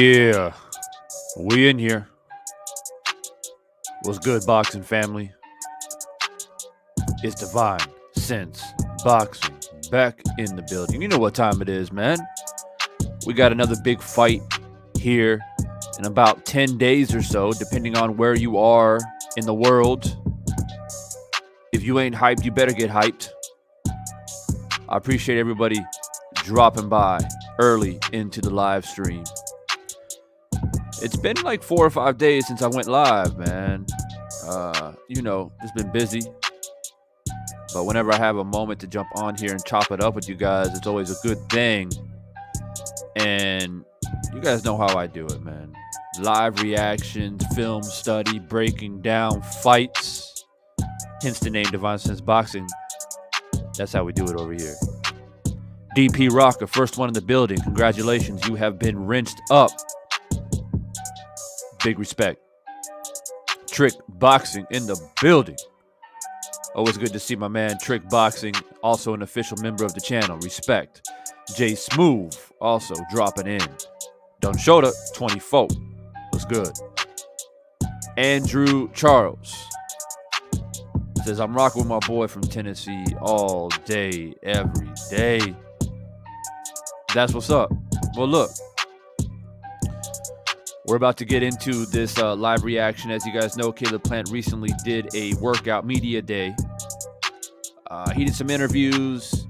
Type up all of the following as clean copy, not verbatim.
Yeah. We in here. What's good, boxing family? It's Divine Sense Boxing back in the building. You know what time it is, man. We got another big fight here in about 10 days or so, depending on where you are in the world. If you ain't hyped, you better get hyped. I appreciate everybody dropping by early into the live stream. It's been like 4 or 5 days since I went live, man. It's been busy. But whenever I have a moment to jump on here and chop it up with you guys, it's always a good thing. And you guys know how I do it, man. Live reactions, film study, breaking down fights. Hence the name Divine Sense Boxing. That's how we do it over here. DP Rocker, first one in the building. Congratulations, you have been rinsed up. Big respect. Trick Boxing in the building. Always good to see my man Trick Boxing, also an official member of the channel. Respect. Jay Smooth also dropping in. Don Shota 24. What's good? Andrew Charles says, I'm rocking with my boy from Tennessee all day, every day. That's what's up. Well, look, we're about to get into this live reaction. As you guys know, Caleb Plant recently did a workout media day. He did some interviews.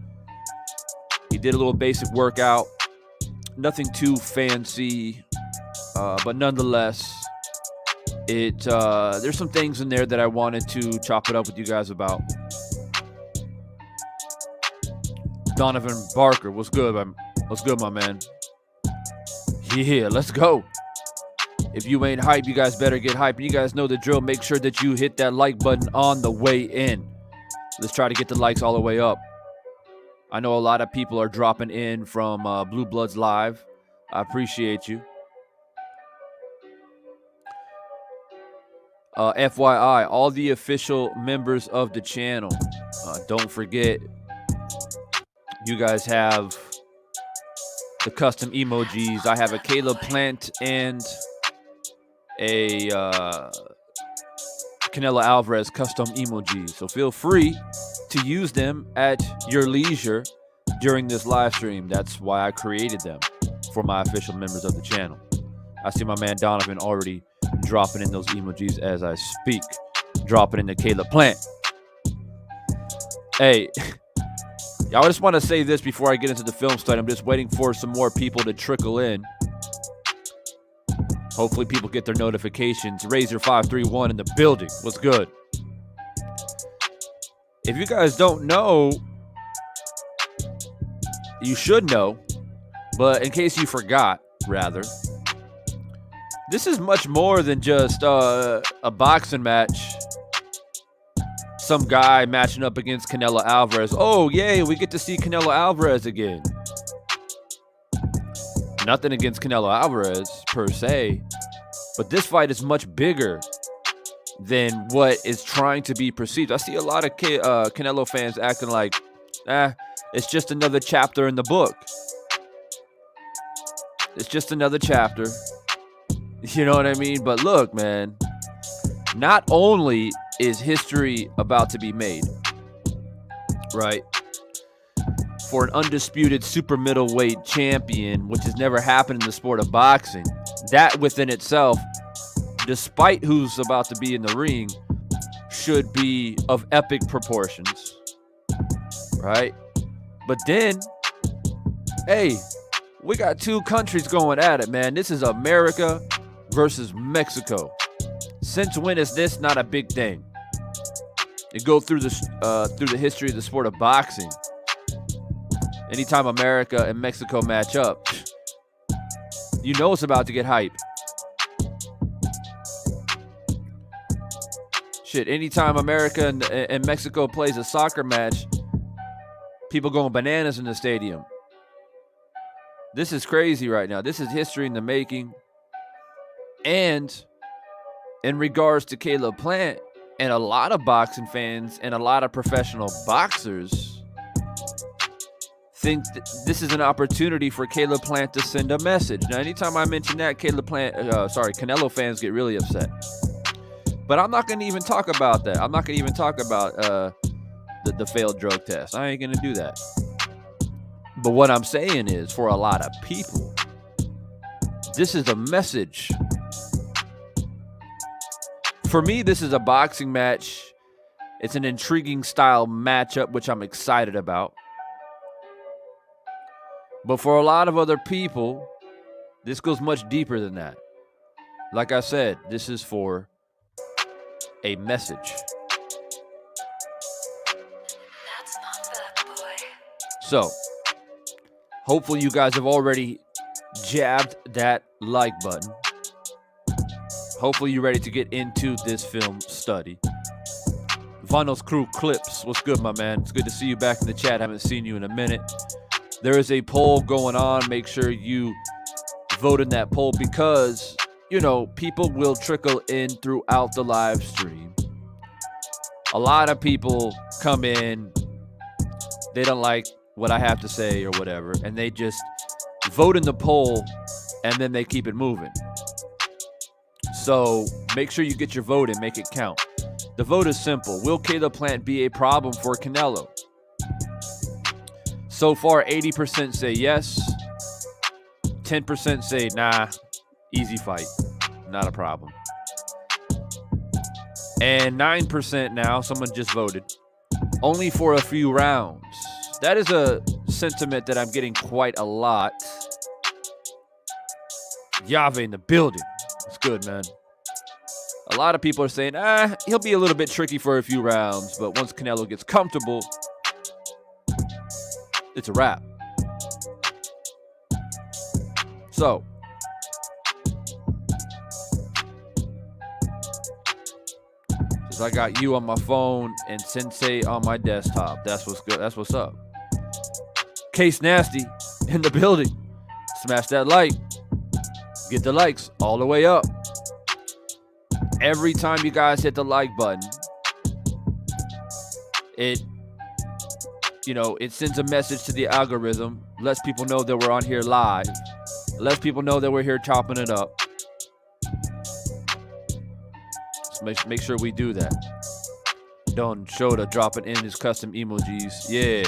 He did a little basic workout. Nothing too fancy, but nonetheless, there's some things in there that I wanted to chop it up with you guys about. Donovan Barker, what's good, man? What's good, my man? Yeah, let's go. If you ain't hype, you guys better get hype. And you guys know the drill. Make sure that you hit that like button on the way in. Let's try to get the likes all the way up. I know a lot of people are dropping in from Blue Bloods Live. I appreciate you. FYI, all the official members of the channel, don't forget, you guys have the custom emojis. I have a Caleb Plant and a Canelo Alvarez custom emoji. So feel free to use them at your leisure during this live stream. That's why I created them for my official members of the channel. I see my man Donovan already dropping in those emojis as I speak. Dropping into Caleb Plant. Hey, I just want to say this before I get into the film study. I'm just waiting for some more people to trickle in. Hopefully people get their notifications. Razor531 in the building. What's good? If you guys don't know, you should know, but in case you forgot, rather, this is much more than just a boxing match. Some guy matching up against Canelo Alvarez. Oh, yay, we get to see Canelo Alvarez again. Nothing against Canelo Alvarez, per se. But this fight is much bigger than what is trying to be perceived. I see a lot of Canelo fans acting like, it's just another chapter in the book. It's just another chapter. You know what I mean? But look, man, not only is history about to be made, right, for an undisputed super middleweight champion, which has never happened in the sport of boxing, that within itself, despite who's about to be in the ring, should be of epic proportions, right? But then, hey, we got two countries going at it, man. This is America versus Mexico. Since when is this not a big thing? You go through the history of the sport of boxing. Anytime America and Mexico match up, you know it's about to get hype. Shit, anytime America and Mexico plays a soccer match, people going bananas in the stadium. This is crazy right now. This is history in the making. And in regards to Caleb Plant, and a lot of boxing fans and a lot of professional boxers think this is an opportunity for Caleb Plant to send a message. Now, anytime I mention that, Canelo fans get really upset. But I'm not going to even talk about that. I'm not going to even talk about the failed drug test. I ain't going to do that. But what I'm saying is, for a lot of people, this is a message. For me, this is a boxing match. It's an intriguing style matchup, which I'm excited about. But for a lot of other people, this goes much deeper than that. Like I said, this is for a message. That's not bad, boy. So, hopefully you guys have already jabbed that like button. Hopefully you're ready to get into this film study. Vinyls Crew Clips, what's good, my man? It's good to see you back in the chat. Haven't seen you in a minute. There is a poll going on. Make sure you vote in that poll because, you know, people will trickle in throughout the live stream. A lot of people come in, they don't like what I have to say or whatever, and they just vote in the poll and then they keep it moving. So make sure you get your vote and make it count. The vote is simple. Will Caleb Plant be a problem for Canelo? So far, 80% say yes. 10% say nah, easy fight, not a problem. And 9% now, someone just voted, only for a few rounds. That is a sentiment that I'm getting quite a lot. Yave in the building. It's good, man. A lot of people are saying, he'll be a little bit tricky for a few rounds, but once Canelo gets comfortable, it's a wrap. So, since I got you on my phone and Sensei on my desktop, that's what's good. That's what's up. Case Nasty in the building. Smash that like. Get the likes all the way up. Every time you guys hit the like button, it sends a message to the algorithm, lets people know that we're on here live, lets people know that we're here chopping it up. So make sure we do that. Don Shota dropping in his custom emojis. Yeah.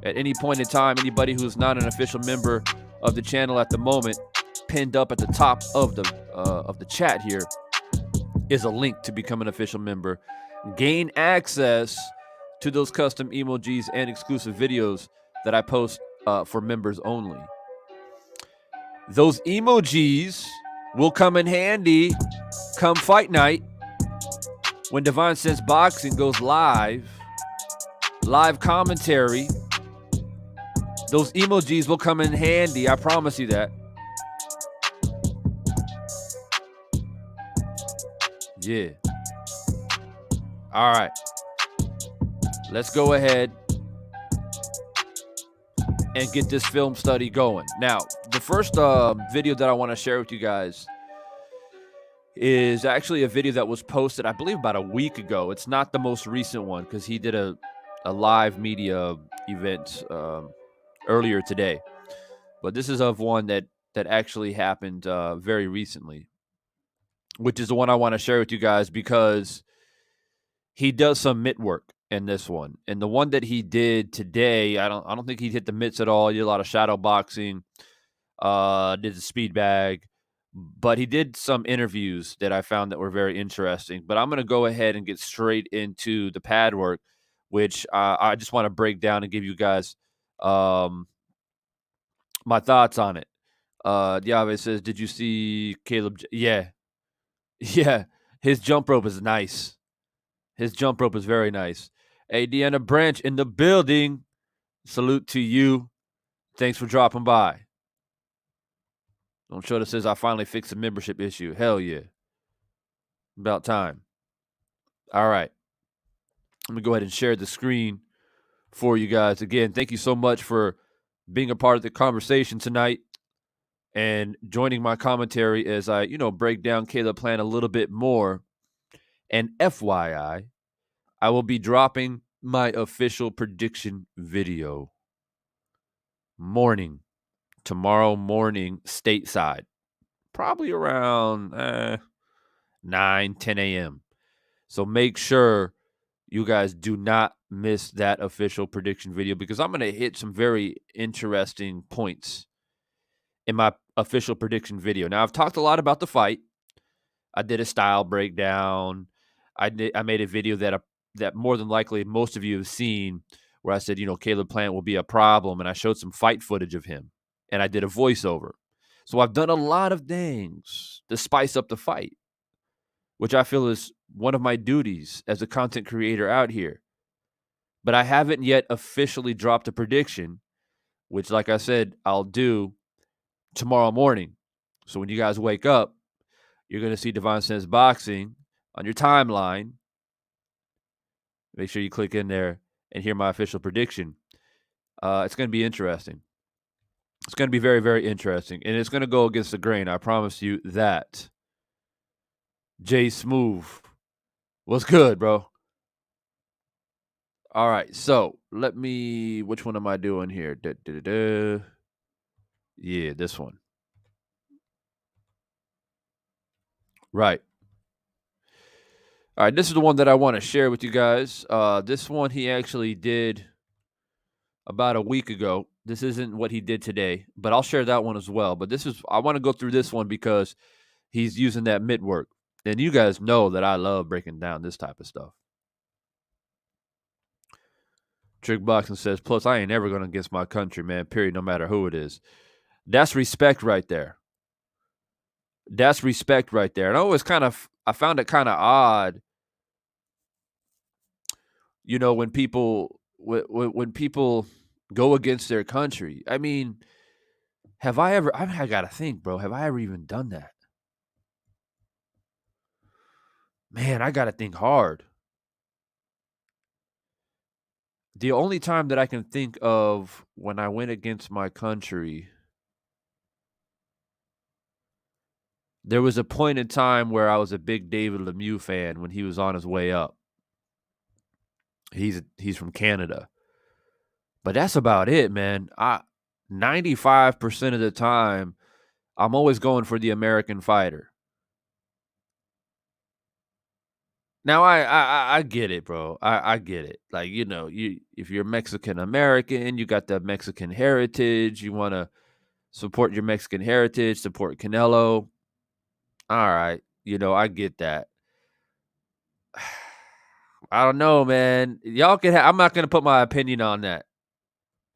At any point in time, anybody who's not an official member of the channel at the moment, pinned up at the top of the chat here, is a link to become an official member. Gain access to those custom emojis and exclusive videos that I post for members only. Those emojis will come in handy come fight night when Divine Sense Boxing goes live commentary. Those emojis will come in handy. I promise you that. Yeah. All right. Let's go ahead and get this film study going. Now, the first video that I want to share with you guys is actually a video that was posted, I believe, about a week ago. It's not the most recent one because he did a live media event earlier today. But this is of one that actually happened very recently, which is the one I want to share with you guys because he does some mitt work in this one. And the one that he did today, I don't think he hit the mitts at all. He did a lot of shadow boxing, did the speed bag, but he did some interviews that I found that were very interesting. But I'm going to go ahead and get straight into the pad work, which I just want to break down and give you guys my thoughts on it. Diave says, did you see Caleb? Yeah. His jump rope is nice. His jump rope is very nice. Hey, Deanna Branch in the building. Salute to you. Thanks for dropping by. Don't show that says I finally fixed the membership issue. Hell yeah. About time. All right. Let me go ahead and share the screen for you guys. Again, thank you so much for being a part of the conversation tonight and joining my commentary as I, break down Caleb Plant a little bit more. And FYI, I will be dropping my official prediction video tomorrow morning, stateside, probably around 9, 10 a.m. So make sure you guys do not miss that official prediction video because I'm going to hit some very interesting points in my official prediction video. Now, I've talked a lot about the fight. I did a style breakdown. I made a video that more than likely most of you have seen where I said, Caleb Plant will be a problem, and I showed some fight footage of him, and I did a voiceover. So I've done a lot of things to spice up the fight, which I feel is one of my duties as a content creator out here. But I haven't yet officially dropped a prediction, which, like I said, I'll do tomorrow morning. So when you guys wake up, you're going to see Divine Sense Boxing on your timeline. Make sure you click in there and hear my official prediction. It's going to be interesting. It's going to be very, very interesting. And it's going to go against the grain. I promise you that. Jay Smooth. What's good, bro? All right. So which one am I doing here? Yeah, this one. Right. All right, this is the one that I want to share with you guys. This one he actually did about a week ago. This isn't what he did today, but I'll share that one as well. But I want to go through this one because he's using that mitt work. And you guys know that I love breaking down this type of stuff. Trick Boxing says, plus I ain't ever going against my country, man, period, no matter who it is. That's respect right there. That's respect right there. And I found it kind of odd, when people go against their country. I mean, I got to think, bro, have I ever even done that? Man, I got to think hard. The only time that I can think of when I went against my country, there was a point in time where I was a big David Lemieux fan when he was on his way up. He's from Canada. But that's about it, man. 95% of the time, I'm always going for the American fighter. Now, I get it, bro. I get it. Like, if you're Mexican American, you got the Mexican heritage. You want to support your Mexican heritage, support Canelo. All right. I get that. I don't know, man. Y'all can I'm not going to put my opinion on that.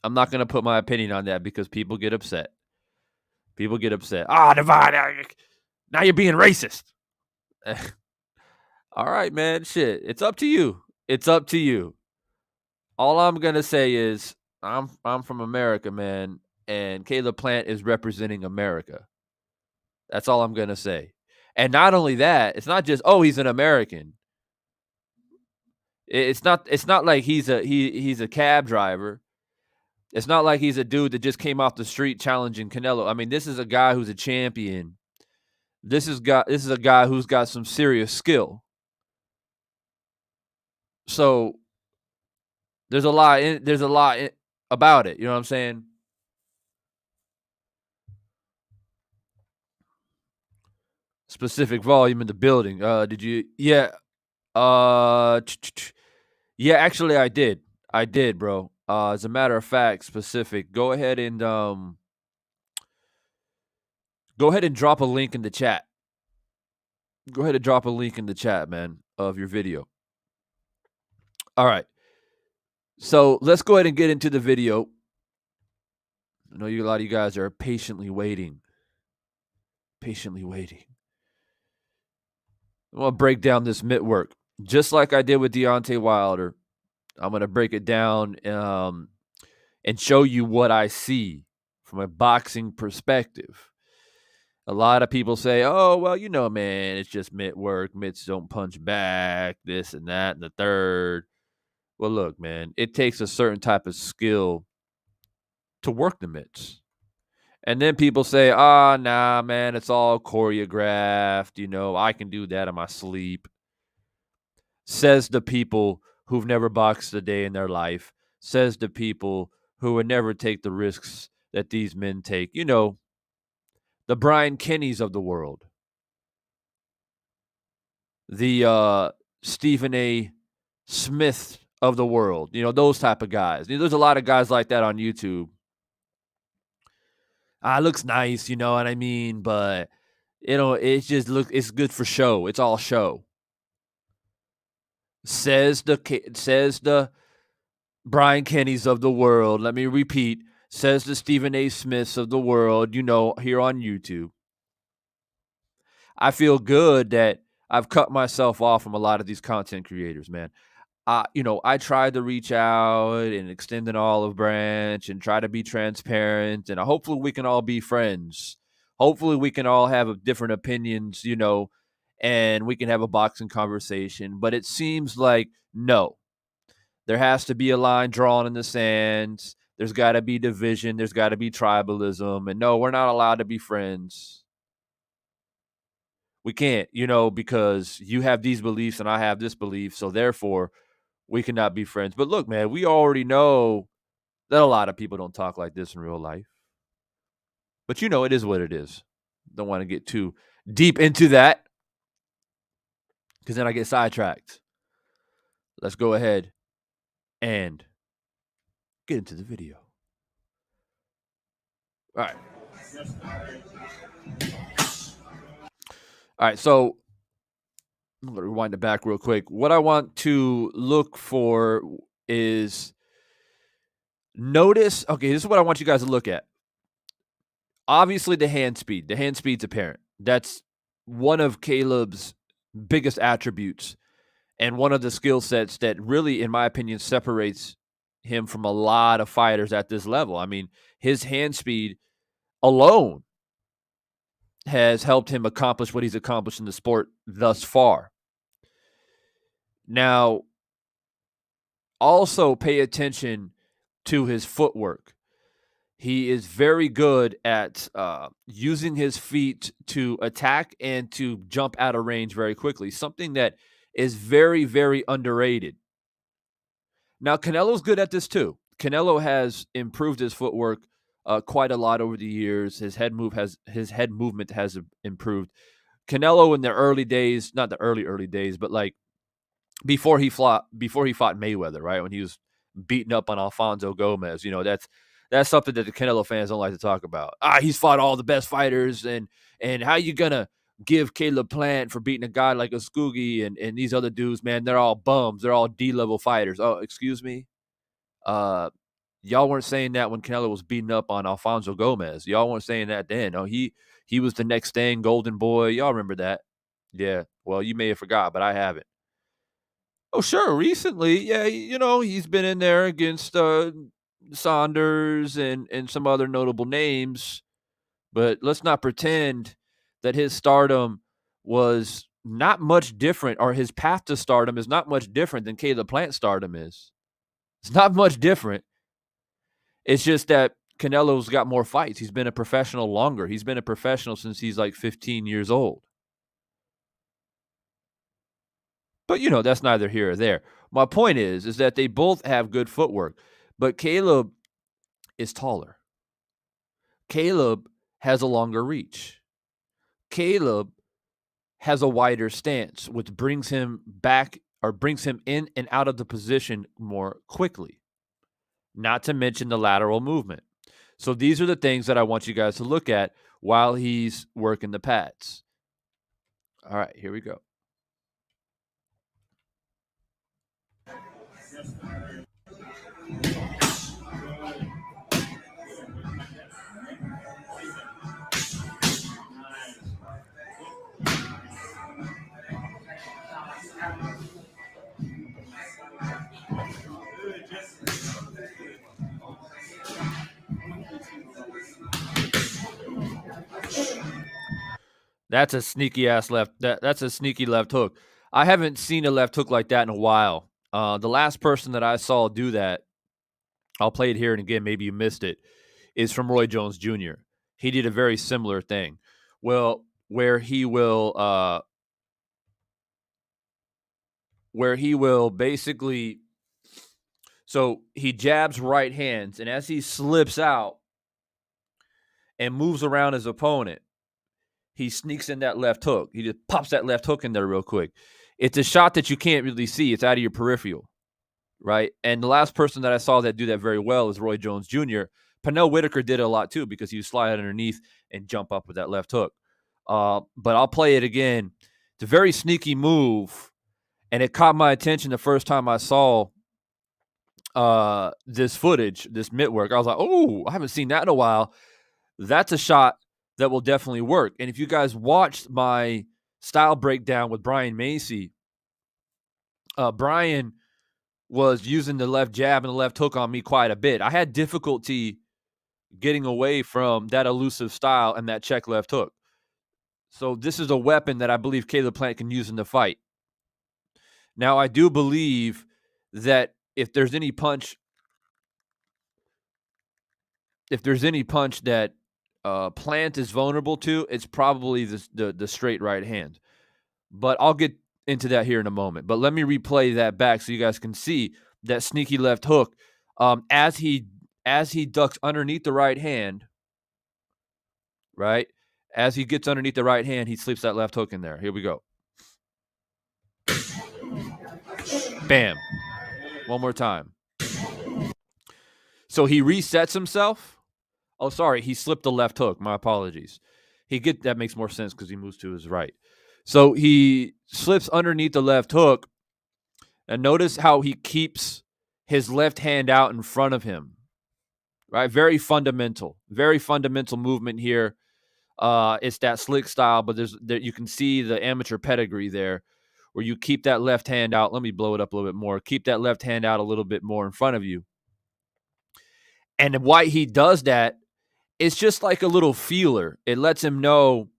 I'm not going to put my opinion on that because people get upset. People get upset. Divine. Now you're being racist. All right, man. Shit. It's up to you. It's up to you. All I'm going to say is I'm from America, man, and Caleb Plant is representing America. That's all I'm going to say. And not only that, it's not just he's an American. It's not like he's a cab driver. It's not like he's a dude that just came off the street challenging Canelo. I mean, this is a guy who's a champion. This is a guy who's got some serious skill. So there's a lot about it. You know what I'm saying? Specific volume in the building. Did you? Yeah. Yeah. Actually, I did. I did, bro. As a matter of fact, specific. Go ahead and drop a link in the chat. Go ahead and drop a link in the chat, man, of your video. All right. So let's go ahead and get into the video. I know a lot of you guys are patiently waiting. Patiently waiting. I'm going to break down this mitt work. Just like I did with Deontay Wilder. I'm going to break it down and show you what I see from a boxing perspective. A lot of people say, oh, well, man, it's just mitt work. Mitts don't punch back, this and that and the third. Well, look, man, it takes a certain type of skill to work the mitts. And then people say, nah, man, it's all choreographed. I can do that in my sleep. Says the people who've never boxed a day in their life. Says the people who would never take the risks that these men take. The Brian Kennys of the world. The Stephen A. Smith of the world. Those type of guys. There's a lot of guys like that on YouTube. It looks nice, you know what I mean? But, it's good for show. It's all show. Says the Brian Kennys of the world. Let me repeat. Says the Stephen A. Smiths of the world, here on YouTube. I feel good that I've cut myself off from a lot of these content creators, man. I tried to reach out and extend an olive branch and try to be transparent, and hopefully we can all be friends. Hopefully we can all have different opinions, and we can have a boxing conversation. But it seems like, no, there has to be a line drawn in the sand. There's got to be division. There's got to be tribalism. And no, we're not allowed to be friends. We can't, because you have these beliefs and I have this belief. So therefore, we cannot be friends. But look, man, we already know that a lot of people don't talk like this in real life. But it is what it is. Don't want to get too deep into that because then I get sidetracked. Let's go ahead and get into the video. All right. All right, so I'm going to rewind it back real quick. What I want to look for is notice. Okay, this is what I want you guys to look at. Obviously, the hand speed. The hand speed's apparent. That's one of Caleb's biggest attributes and one of the skill sets that really, in my opinion, separates him from a lot of fighters at this level. I mean, his hand speed alone has helped him accomplish what he's accomplished in the sport thus far. Now, also pay attention to his footwork. He is very good at using his feet to attack and to jump out of range very quickly, something that is very, very underrated. Now, Canelo's good at this too. Canelo has improved his footwork quite a lot over the years. His head movement has improved. Canelo in the early days, not the early days, but like before he fought Mayweather, right? When he was beating up on Alfonso Gomez, that's something that the Canelo fans don't like to talk about. He's fought all the best fighters, and how you gonna give Caleb Plant for beating a guy like a Scoogie and these other dudes, man, they're all bums. They're all D-level fighters. Oh, excuse me? Y'all weren't saying that when Canelo was beating up on Alfonso Gomez. Y'all weren't saying that then. Oh, he was the next thing, Golden Boy. Y'all remember that? Yeah. Well, you may have forgot, but I haven't. Oh, sure. Recently, yeah, he's been in there against Saunders and some other notable names. But let's not pretend that his stardom was not much different, or his path to stardom is not much different than Caleb Plant's stardom is. It's not much different. It's just that Canelo's got more fights. He's been a professional longer. He's been a professional since he's like 15 years old. But, that's neither here or there. My point is that they both have good footwork, but Caleb is taller. Caleb has a longer reach. Caleb has a wider stance, which brings him back or brings him in and out of the position more quickly, not to mention the lateral movement. So these are the things that I want you guys to look at while he's working the pads. All right, here we go. That's a sneaky ass left. That's a sneaky left hook. I haven't seen a left hook like that in a while. The last person that I saw do that, I'll play it here and again, maybe you missed it, is from Roy Jones Jr. He did a very similar thing. Well, where he will basically, so he jabs right hands, and as he slips out and moves around his opponent, he sneaks in that left hook. He just pops that left hook in there real quick. It's a shot that you can't really see. It's out of your peripheral, right? And the last person that I saw that do that very well is Roy Jones Jr. Pernell Whitaker did it a lot too because he would slide underneath and jump up with that left hook. But I'll play it again. It's a very sneaky move, and it caught my attention the first time I saw this footage, this mitt work. I was like, oh, I haven't seen that in a while. That's a shot that will definitely work. And if you guys watched my style breakdown with Brian Macy, Brian was using the left jab and the left hook on me quite a bit. I had difficulty getting away from that elusive style and that check left hook. So this is a weapon that I believe Caleb Plant can use in the fight. Now, I do believe that if there's any punch that Plant is vulnerable to, it's probably the straight right hand. But I'll get into that here in a moment. But let me replay that back so you guys can see that sneaky left hook as he ducks underneath the right hand, right? As he gets underneath the right hand, he slips that left hook in there. Here we go. Bam. One more time. So he resets himself. Oh, sorry, he slipped the left hook. My apologies. That makes more sense because he moves to his right. So he slips underneath the left hook, and notice how he keeps his left hand out in front of him. Right, very fundamental movement here. It's that slick style, but you can see the amateur pedigree there, where you keep that left hand out. Let me blow it up a little bit more. Keep that left hand out a little bit more in front of you. And why he does that, it's just like a little feeler. It lets him know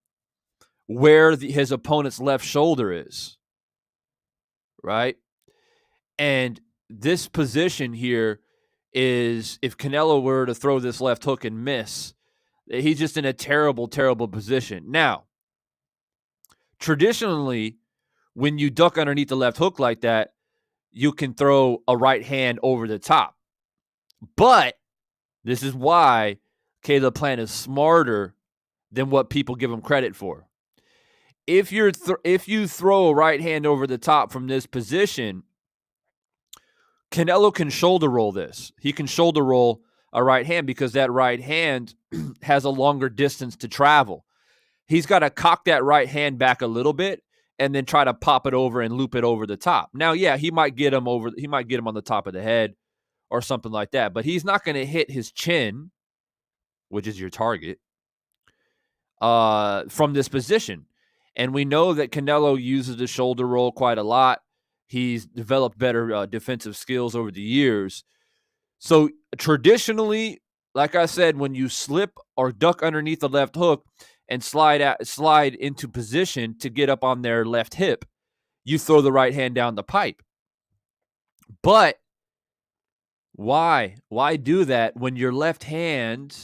where his opponent's left shoulder is, right? And this position here is, if Canelo were to throw this left hook and miss, he's just in a terrible, terrible position. Now, traditionally, when you duck underneath the left hook like that, you can throw a right hand over the top. But this is why Caleb Plant is smarter than what people give him credit for. If you throw a right hand over the top from this position, Canelo can shoulder roll this. He can shoulder roll a right hand because that right hand has a longer distance to travel. he's got to cock that right hand back a little bit and then try to pop it over and loop it over the top. Now, yeah, he might get him on the top of the head or something like that, but he's not going to hit his chin, which is your target, from this position. And we know that Canelo uses the shoulder roll quite a lot. He's developed better defensive skills over the years. So traditionally, like I said, when you slip or duck underneath the left hook and slide into position to get up on their left hip, you throw the right hand down the pipe. But why? Why do that when your left hand,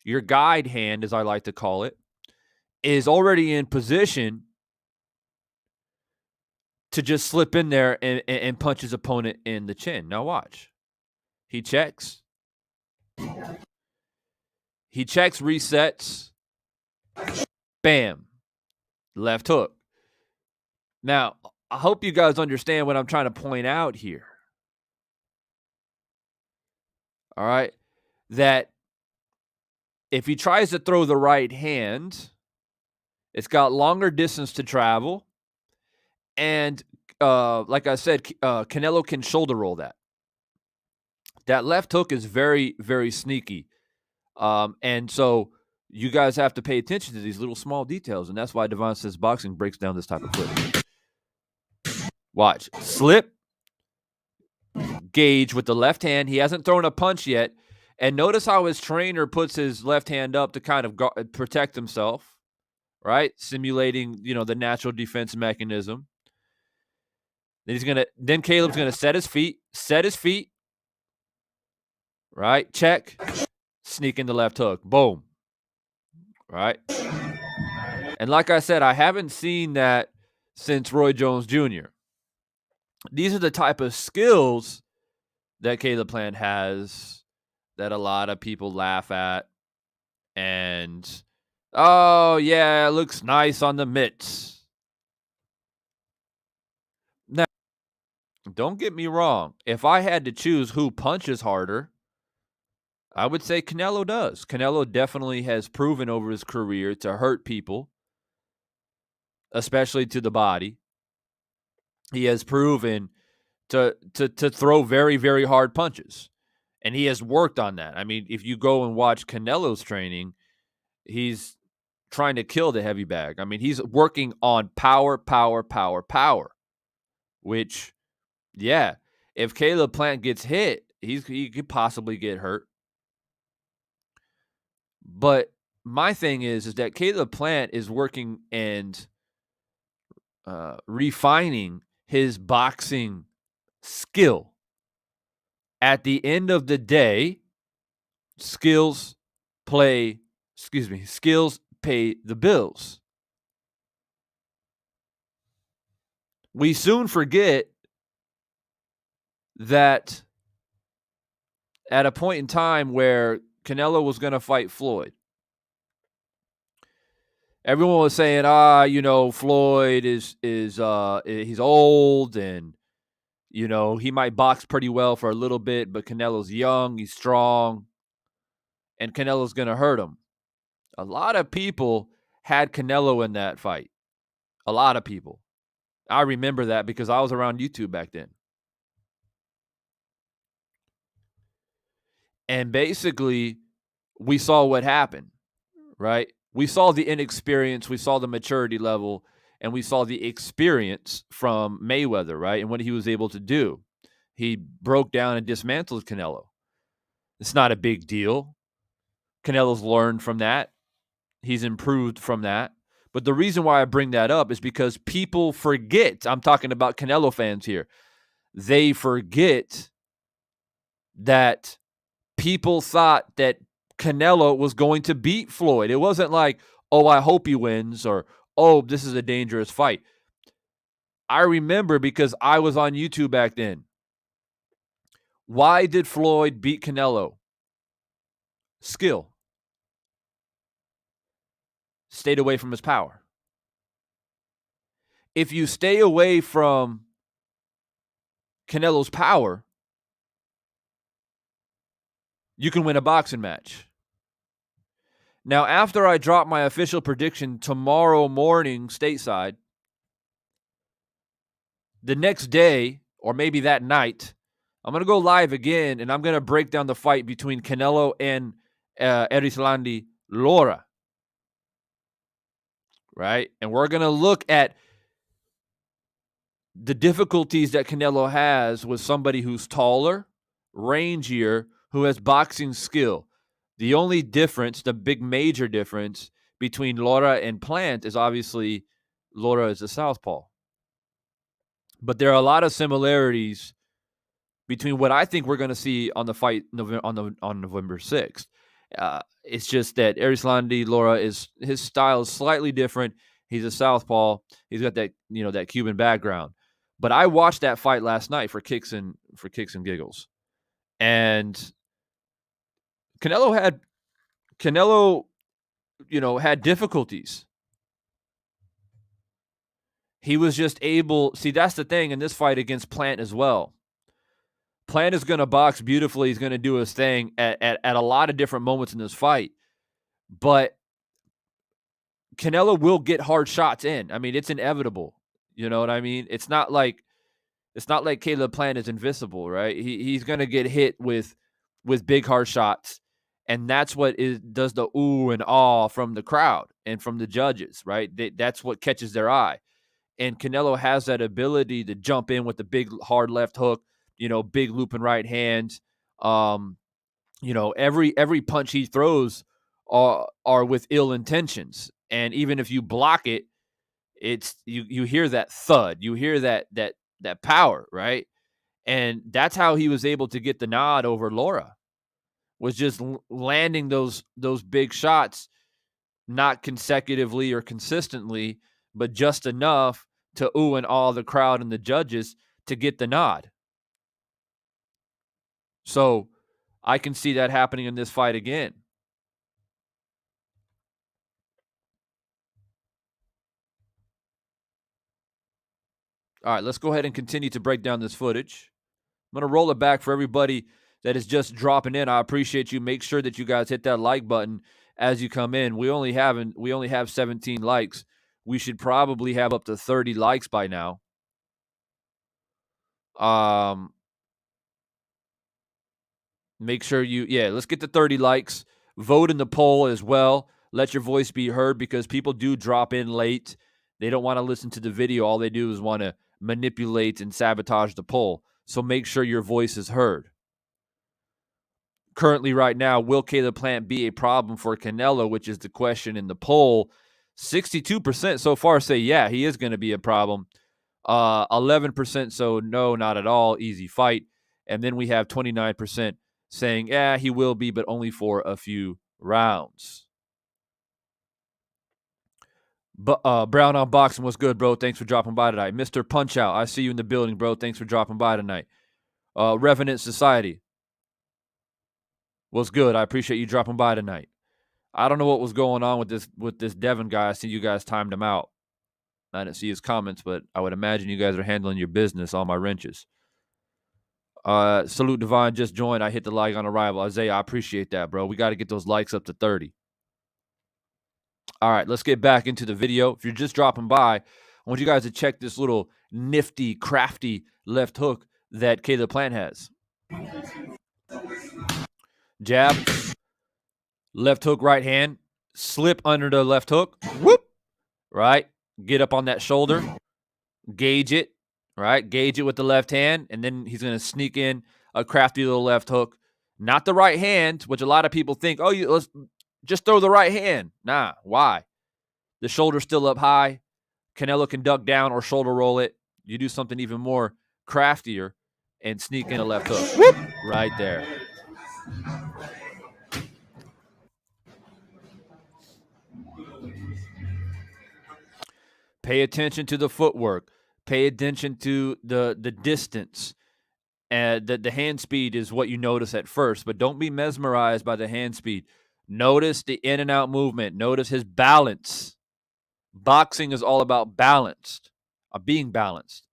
your guide hand, as I like to call it, is already in position to just slip in there and punch his opponent in the chin? Now watch. He checks. He checks, resets. Bam. Left hook. Now, I hope you guys understand what I'm trying to point out here. All right? That if he tries to throw the right hand, it's got longer distance to travel. And like I said, Canelo can shoulder roll that. That left hook is very, very sneaky. And so you guys have to pay attention to these little small details. And that's why Devon Says Boxing breaks down this type of footage. Watch. Slip. Gauge with the left hand. He hasn't thrown a punch yet. And notice how his trainer puts his left hand up to kind of protect himself, right? Simulating, the natural defense mechanism. Then Caleb's gonna set his feet, right? Check, sneak in the left hook, boom, right? And like I said, I haven't seen that since Roy Jones Jr. These are the type of skills that Caleb Plant has that a lot of people laugh at, and oh yeah, it looks nice on the mitts. Now, don't get me wrong. If I had to choose who punches harder, I would say Canelo does. Canelo definitely has proven over his career to hurt people, especially to the body. He has proven to throw very, very hard punches, and he has worked on that. I mean, if you go and watch Canelo's training, he's trying to kill the heavy bag. I mean, he's working on power, which, yeah, if Caleb Plant gets hit, he could possibly get hurt. But my thing is that Caleb Plant is working and refining his boxing skill. At the end of the day, skills pay the bills. We soon forget that at a point in time where Canelo was going to fight Floyd, everyone was saying, Floyd is he's old and, he might box pretty well for a little bit, but Canelo's young, he's strong, and Canelo's going to hurt him. A lot of people had Canelo in that fight. A lot of people. I remember that because I was around YouTube back then. And basically, we saw what happened, right? We saw the inexperience, we saw the maturity level, and we saw the experience from Mayweather, right? And what he was able to do. He broke down and dismantled Canelo. It's not a big deal. Canelo's learned from that. He's improved from that. But the reason why I bring that up is because people forget. I'm talking about Canelo fans here. They forget that people thought that Canelo was going to beat Floyd. It wasn't like, oh, I hope he wins, or, oh, this is a dangerous fight. I remember because I was on YouTube back then. Why did Floyd beat Canelo? Skill. Stayed away from his power. If you stay away from Canelo's power, you can win a boxing match. Now, after I drop my official prediction tomorrow morning stateside, the next day, or maybe that night, I'm going to go live again, and I'm going to break down the fight between Canelo and Erislandy Lara. Right? And we're going to look at the difficulties that Canelo has with somebody who's taller, rangier, who has boxing skill. The only difference, the big major difference between Lara and Plant is obviously Lara is a southpaw. But there are a lot of similarities between what I think we're going to see on the fight on November 6th. It's just that Erislandy Lara his style is slightly different. He's a southpaw. He's got that that Cuban background. But I watched that fight last night for kicks and giggles, and Canelo had difficulties. He was just able. See, that's the thing in this fight against Plant as well. Plant is going to box beautifully. He's going to do his thing at a lot of different moments in this fight. But Canelo will get hard shots in. I mean, it's inevitable. You know what I mean? It's not like Caleb Plant is invisible, right? He's going to get hit with big hard shots. And that's what does the ooh and ah from the crowd and from the judges, right? That's what catches their eye. And Canelo has that ability to jump in with the big hard left hook, big looping right hand. Every punch he throws are with ill intentions. And even if you block it, it's you hear that thud, you hear that power, right? And that's how he was able to get the nod over Lara, was just landing those big shots, not consecutively or consistently, but just enough to ooh and awe the crowd and the judges to get the nod. So I can see that happening in this fight again. All right, let's go ahead and continue to break down this footage. I'm going to roll it back for everybody that is just dropping in. I appreciate you. Make sure that you guys hit that like button as you come in. We only have 17 likes. We should probably have up to 30 likes by now. Make sure let's get to 30 likes. Vote in the poll as well. Let your voice be heard, because people do drop in late. They don't want to listen to the video. All they do is want to manipulate and sabotage the poll. So make sure your voice is heard. Currently, right now, will Caleb Plant be a problem for Canelo, which is the question in the poll? 62% so far say, yeah, he is going to be a problem. 11% so no, not at all, easy fight. And then we have 29% saying, yeah, he will be, but only for a few rounds. But Brown on Boxing, what's good, bro? Thanks for dropping by tonight. Mr. Punch Out, I see you in the building, bro. Thanks for dropping by tonight. Revenant Society, what's good? I appreciate you dropping by tonight. I don't know what was going on with this Devin guy. I see you guys timed him out. I didn't see his comments, but I would imagine you guys are handling your business on my wrenches. Salute Divine just joined. I hit the like on arrival. Isaiah, I appreciate that, bro. We got to get those likes up to 30. All right, let's get back into the video. If you're just dropping by, I want you guys to check this little nifty, crafty left hook that Caleb Plant has. Jab, left hook, right hand, slip under the left hook, whoop, right? Get up on that shoulder, gauge it, right? Gauge it with the left hand, and then he's going to sneak in a crafty little left hook. Not the right hand, which a lot of people think, let's just throw the right hand. Nah, why? The shoulder's still up high. Canelo can duck down or shoulder roll it. You do something even more craftier and sneak in a left hook. Whoop! Right there. Pay attention to the footwork. Pay attention to the distance. And the hand speed is what you notice at first, but don't be mesmerized by the hand speed. Notice the in and out movement. Notice his balance. Boxing is all about being balanced.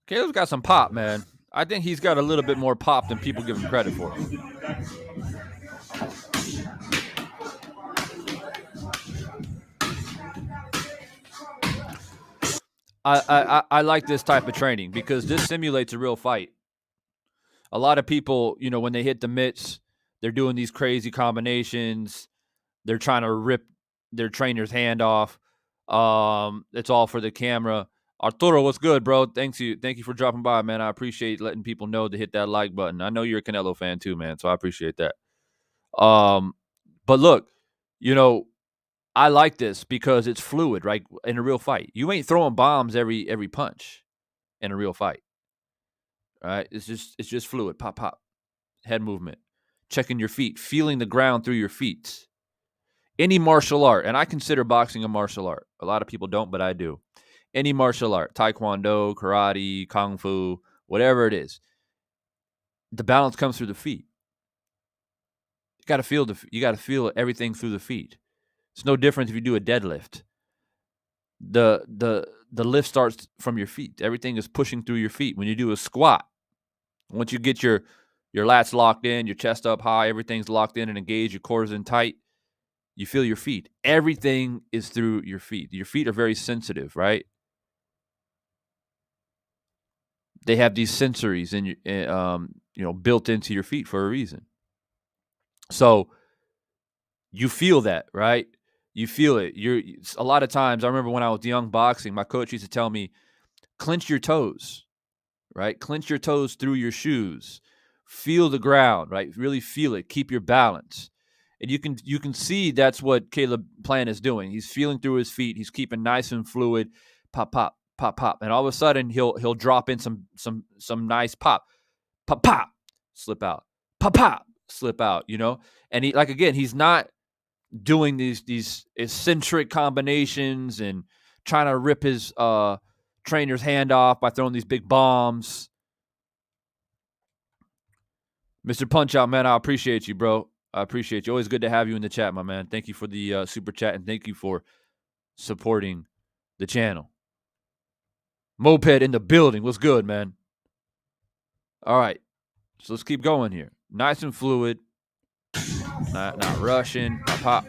Caleb's got some pop, man. I think he's got a little bit more pop than people give him credit for. I like this type of training because this simulates a real fight. A lot of people, when they hit the mitts, they're doing these crazy combinations. They're trying to rip their trainer's hand off. It's all for the camera. Arturo, what's good, bro? Thank you for dropping by, man. I appreciate letting people know to hit that like button. I know you're a Canelo fan too, man, so I appreciate that. But look, I like this because it's fluid, right? In a real fight, you ain't throwing bombs every punch in a real fight, right? It's just fluid, pop, pop, head movement, checking your feet, feeling the ground through your feet. Any martial art, and I consider boxing a martial art. A lot of people don't, but I do. Any martial art, taekwondo, karate, kung fu, whatever it is, the balance comes through the feet. You got to feel everything through the feet. It's no different if you do a deadlift. The lift starts from your feet. Everything is pushing through your feet. When you do a squat, once you get your lats locked in, your chest up high, everything's locked in and engaged, your core is in tight, you feel your feet. Everything is through your feet. Your feet are very sensitive, right? They have these sensories built into your feet for a reason. So you feel that, right? You feel it. A lot of times, I remember when I was young boxing, my coach used to tell me, clench your toes, right? Clench your toes through your shoes. Feel the ground, right? Really feel it. Keep your balance. And you can see that's what Caleb Plant is doing. He's feeling through his feet. He's keeping nice and fluid. Pop, pop, pop, pop. And all of a sudden, he'll drop in some nice pop. Pop, pop, slip out. Pop, pop, slip out, And he's not doing these eccentric combinations and trying to rip his trainer's hand off by throwing these big bombs. Mr. Punch Out, man, I appreciate you, bro. I appreciate you. Always good to have you in the chat, my man. Thank you for the super chat, and thank you for supporting the channel. Moped in the building. What's good, man? All right. So let's keep going here. Nice and fluid. Not rushing. Pop.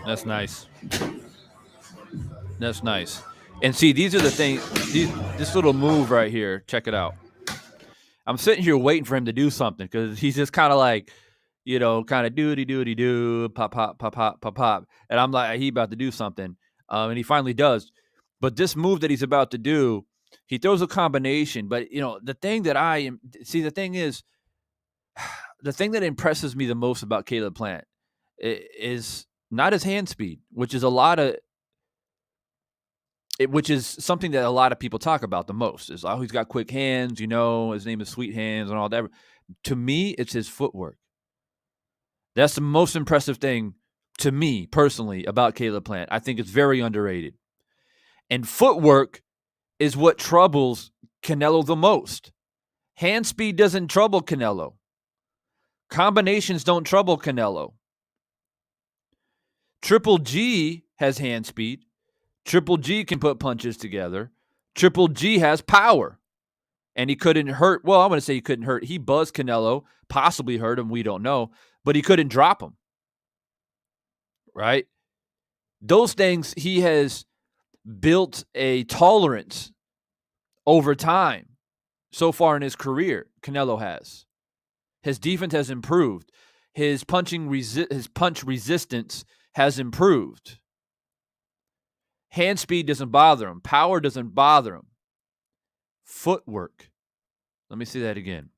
That's nice. That's nice. And see, these are the things, this little move right here, check it out. I'm sitting here waiting for him to do something because he's just kind of like, kind of doody, pop, pop, pop, pop, pop, pop. And I'm like, he about to do something. And he finally does. But this move that he's about to do, he throws a combination. But, the thing that the thing is, the thing that impresses me the most about Caleb Plant is not his hand speed, which is which is something that a lot of people talk about the most. Is he's got quick hands, his name is Sweet Hands and all that. To me, it's his footwork. That's the most impressive thing to me personally about Caleb Plant. I think it's very underrated. And footwork is what troubles Canelo the most. Hand speed doesn't trouble Canelo. Combinations don't trouble Canelo. Triple G has hand speed. Triple G can put punches together. Triple G has power. And he couldn't hurt. Well, I'm going to say he couldn't hurt. He buzzed Canelo, possibly hurt him. We don't know. But he couldn't drop him. Right? Those things, he has built a tolerance over time so far in his career. Canelo has. His defense has improved. His punch resistance has improved. Hand speed doesn't bother him. Power doesn't bother him. Footwork. Let me say that again.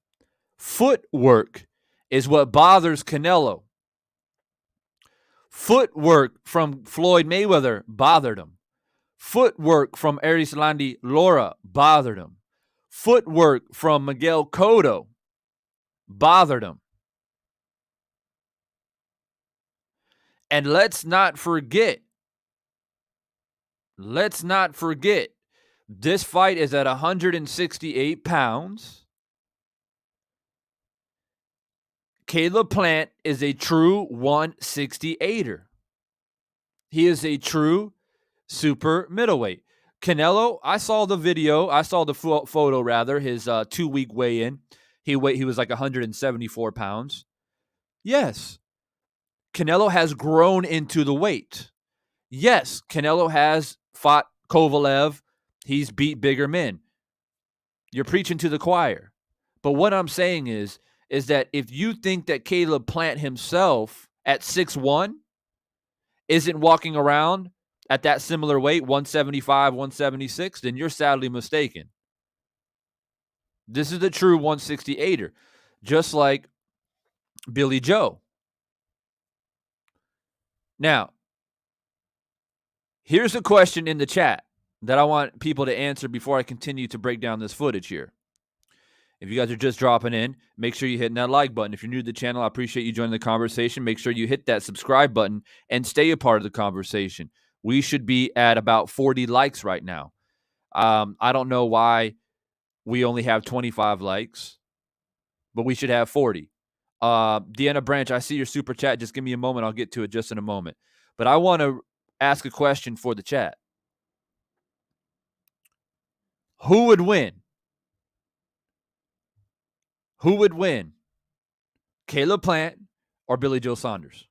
Footwork is what bothers Canelo. Footwork from Floyd Mayweather bothered him. Footwork from Erislandy Lara bothered him. Footwork from Miguel Cotto bothered him. And let's not forget, this fight is at 168 pounds. Caleb Plant is a true 168er. He is a true super middleweight. Canelo, I saw the video. I saw the photo, rather, his 2-week weigh-in. He was like 174 pounds. Yes. Canelo has grown into the weight. Yes, Canelo has fought Kovalev. He's beat bigger men. You're preaching to the choir. But what I'm saying is that if you think that Caleb Plant himself at 6'1" isn't walking around at that similar weight, 175, 176, then you're sadly mistaken. This is the true 168er, just like Billy Joe. Now, here's a question in the chat that I want people to answer before I continue to break down this footage here. If you guys are just dropping in, make sure you're hitting that like button. If you're new to the channel, I appreciate you joining the conversation. Make sure you hit that subscribe button and stay a part of the conversation. We should be at about 40 likes right now. I don't know why we only have 25 likes, but we should have 40. Deanna Branch, I see your super chat. Just give me a moment. I'll get to it just in a moment. But I want to ask a question for the chat. Who would win? Who would win? Caleb Plant or Billy Joe Saunders?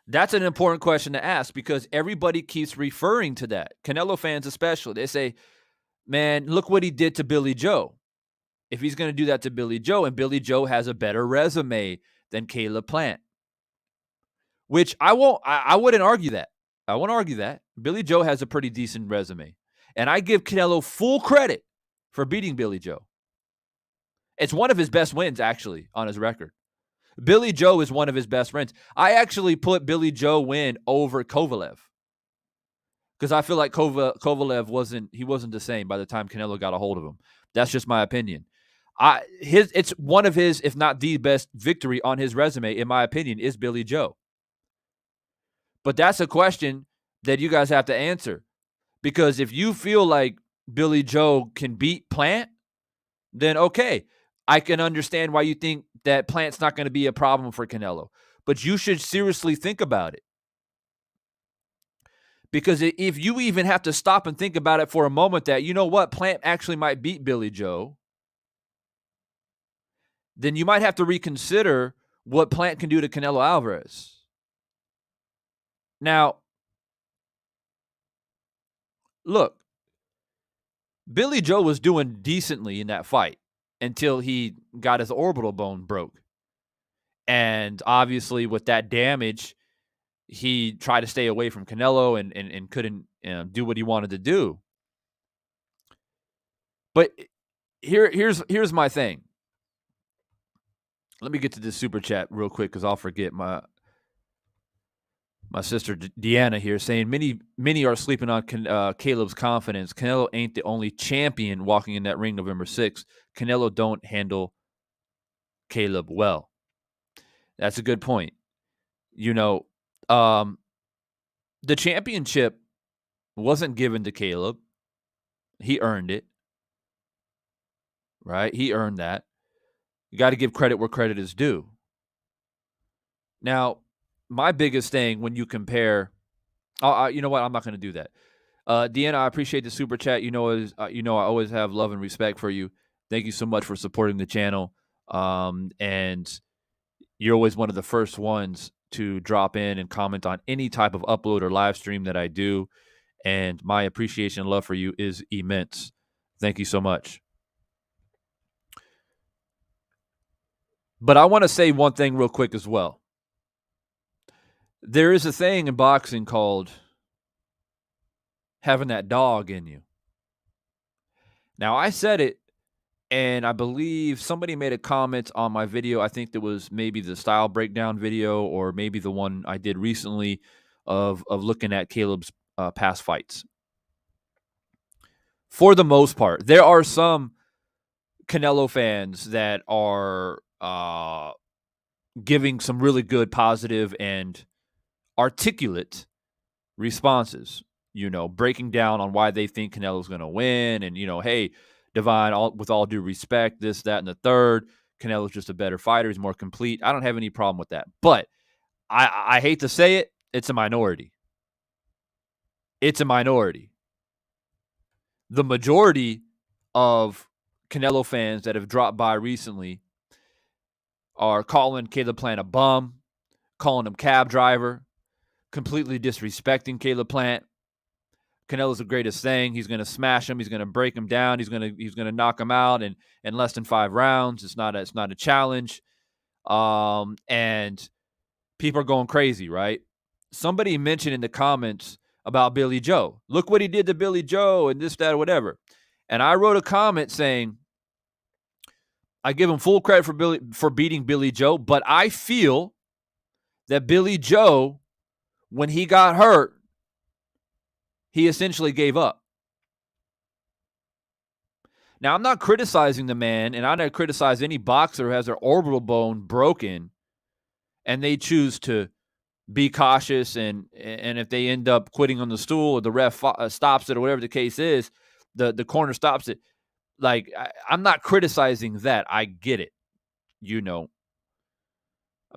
That's an important question to ask because everybody keeps referring to that. Canelo fans especially. They say, man, look what he did to Billy Joe. If he's going to do that to Billy Joe, and Billy Joe has a better resume than Caleb Plant. Which I wouldn't argue that. I won't argue that. Billy Joe has a pretty decent resume. And I give Canelo full credit for beating Billy Joe. It's one of his best wins, actually, on his record. Billy Joe is one of his best wins. I actually put Billy Joe win over Kovalev because I feel like Kovalev wasn't the same by the time Canelo got a hold of him. That's just my opinion. It's one of his, if not the best victory on his resume, in my opinion, is Billy Joe. But that's a question that you guys have to answer. Because if you feel like Billy Joe can beat Plant, then okay, I can understand why you think that Plant's not going to be a problem for Canelo. But you should seriously think about it. Because if you even have to stop and think about it for a moment that, you know what, Plant actually might beat Billy Joe, then you might have to reconsider what Plant can do to Canelo Alvarez. Now, look, Billy Joe was doing decently in that fight until he got his orbital bone broke. And obviously with that damage, he tried to stay away from Canelo and couldn't do what he wanted to do. But here's my thing. Let me get to this super chat real quick because I'll forget. My sister Deanna here saying many are sleeping on Caleb's confidence. Canelo ain't the only champion walking in that ring November 6th. Canelo don't handle Caleb well. That's a good point. You know, the championship wasn't given to Caleb. He earned it. Right? He earned that. You got to give credit where credit is due. Now, my biggest thing when you compare, you know what? I'm not going to do that. Deanna, I appreciate the super chat. You know, I always have love and respect for you. Thank you so much for supporting the channel. And you're always one of the first ones to drop in and comment on any type of upload or live stream that I do. And my appreciation and love for you is immense. Thank you so much. But I want to say one thing real quick as well. There is a thing in boxing called having that dog in you. Now, I said it, and I believe somebody made a comment on my video. I think that was maybe the style breakdown video or maybe the one I did recently of looking at Caleb's past fights. For the most part, there are some Canelo fans that are giving some really good, positive, and articulate responses, breaking down on why they think Canelo's going to win. And, hey, Divine, with all due respect, this, that, and the third, Canelo's just a better fighter. He's more complete. I don't have any problem with that. But I hate to say it, it's a minority. It's a minority. The majority of Canelo fans that have dropped by recently are calling Caleb Plant a bum, calling him cab driver, completely disrespecting Caleb Plant. Canelo's the greatest thing. He's going to smash him. He's going to break him down. He's going to knock him out in less than 5 rounds. It's not a challenge. And people are going crazy, right? Somebody mentioned in the comments about Billy Joe. Look what he did to Billy Joe and this, that, or whatever. And I wrote a comment saying, I give him full credit for beating Billy Joe, but I feel that Billy Joe, when he got hurt, he essentially gave up. Now, I'm not criticizing the man, and I don't criticize any boxer who has their orbital bone broken and they choose to be cautious, and if they end up quitting on the stool or the ref stops it or whatever the case is, the corner stops it. Like, I'm not criticizing that. I get it. I've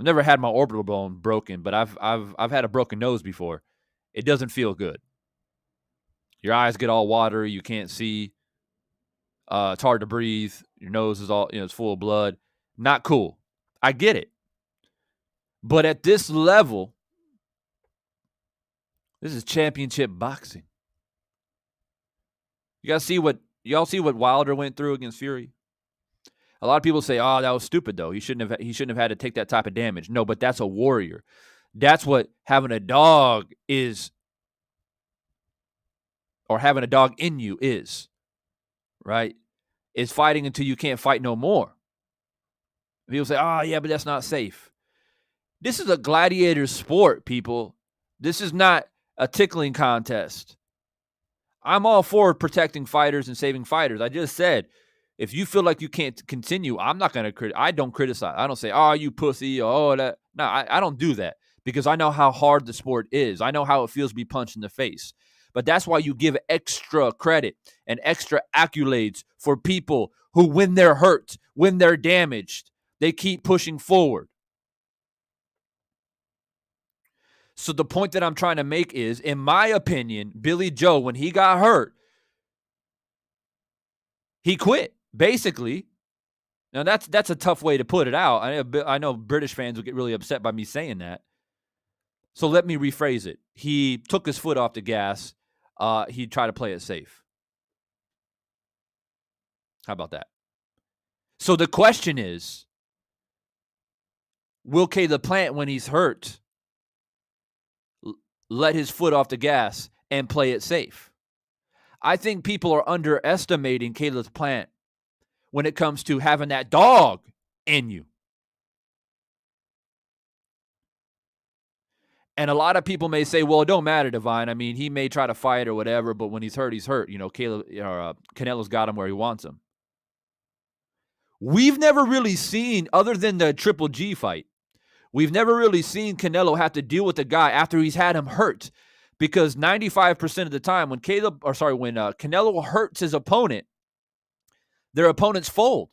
never had my orbital bone broken, but I've had a broken nose before. It doesn't feel good. Your eyes get all watery. You can't see. It's hard to breathe. Your nose is all, it's full of blood. Not cool. I get it. But at this level, this is championship boxing. Y'all see what Wilder went through against Fury? A lot of people say, "Oh, that was stupid though. He shouldn't have had to take that type of damage." No, but that's a warrior. That's what having a dog is, or having a dog in you is, right? Is fighting until you can't fight no more. People say, "Oh, yeah, but that's not safe." This is a gladiator sport, people. This is not a tickling contest. I'm all for protecting fighters and saving fighters. I just said, if you feel like you can't continue, I'm not going to I don't criticize. I don't say, "Oh, you pussy," or "Oh, that." No, I don't do that because I know how hard the sport is. I know how it feels to be punched in the face. But that's why you give extra credit and extra accolades for people who, when they're hurt, when they're damaged, they keep pushing forward. So the point that I'm trying to make is, in my opinion, Billy Joe, when he got hurt, he quit, basically. Now, that's a tough way to put it out. I know British fans will get really upset by me saying that. So let me rephrase it. He took his foot off the gas. He tried to play it safe. How about that? So the question is, will Caleb Plant, when he's hurt, let his foot off the gas and play it safe? I think people are underestimating Caleb Plant when it comes to having that dog in you. And a lot of people may say, well, it don't matter, Divine. I mean, he may try to fight or whatever, but when he's hurt, he's hurt. Canelo's got him where he wants him. We've never really seen, other than the Triple G fight, we've never really seen Canelo have to deal with a guy after he's had him hurt. Because 95% of the time when Canelo hurts his opponent, their opponents fold.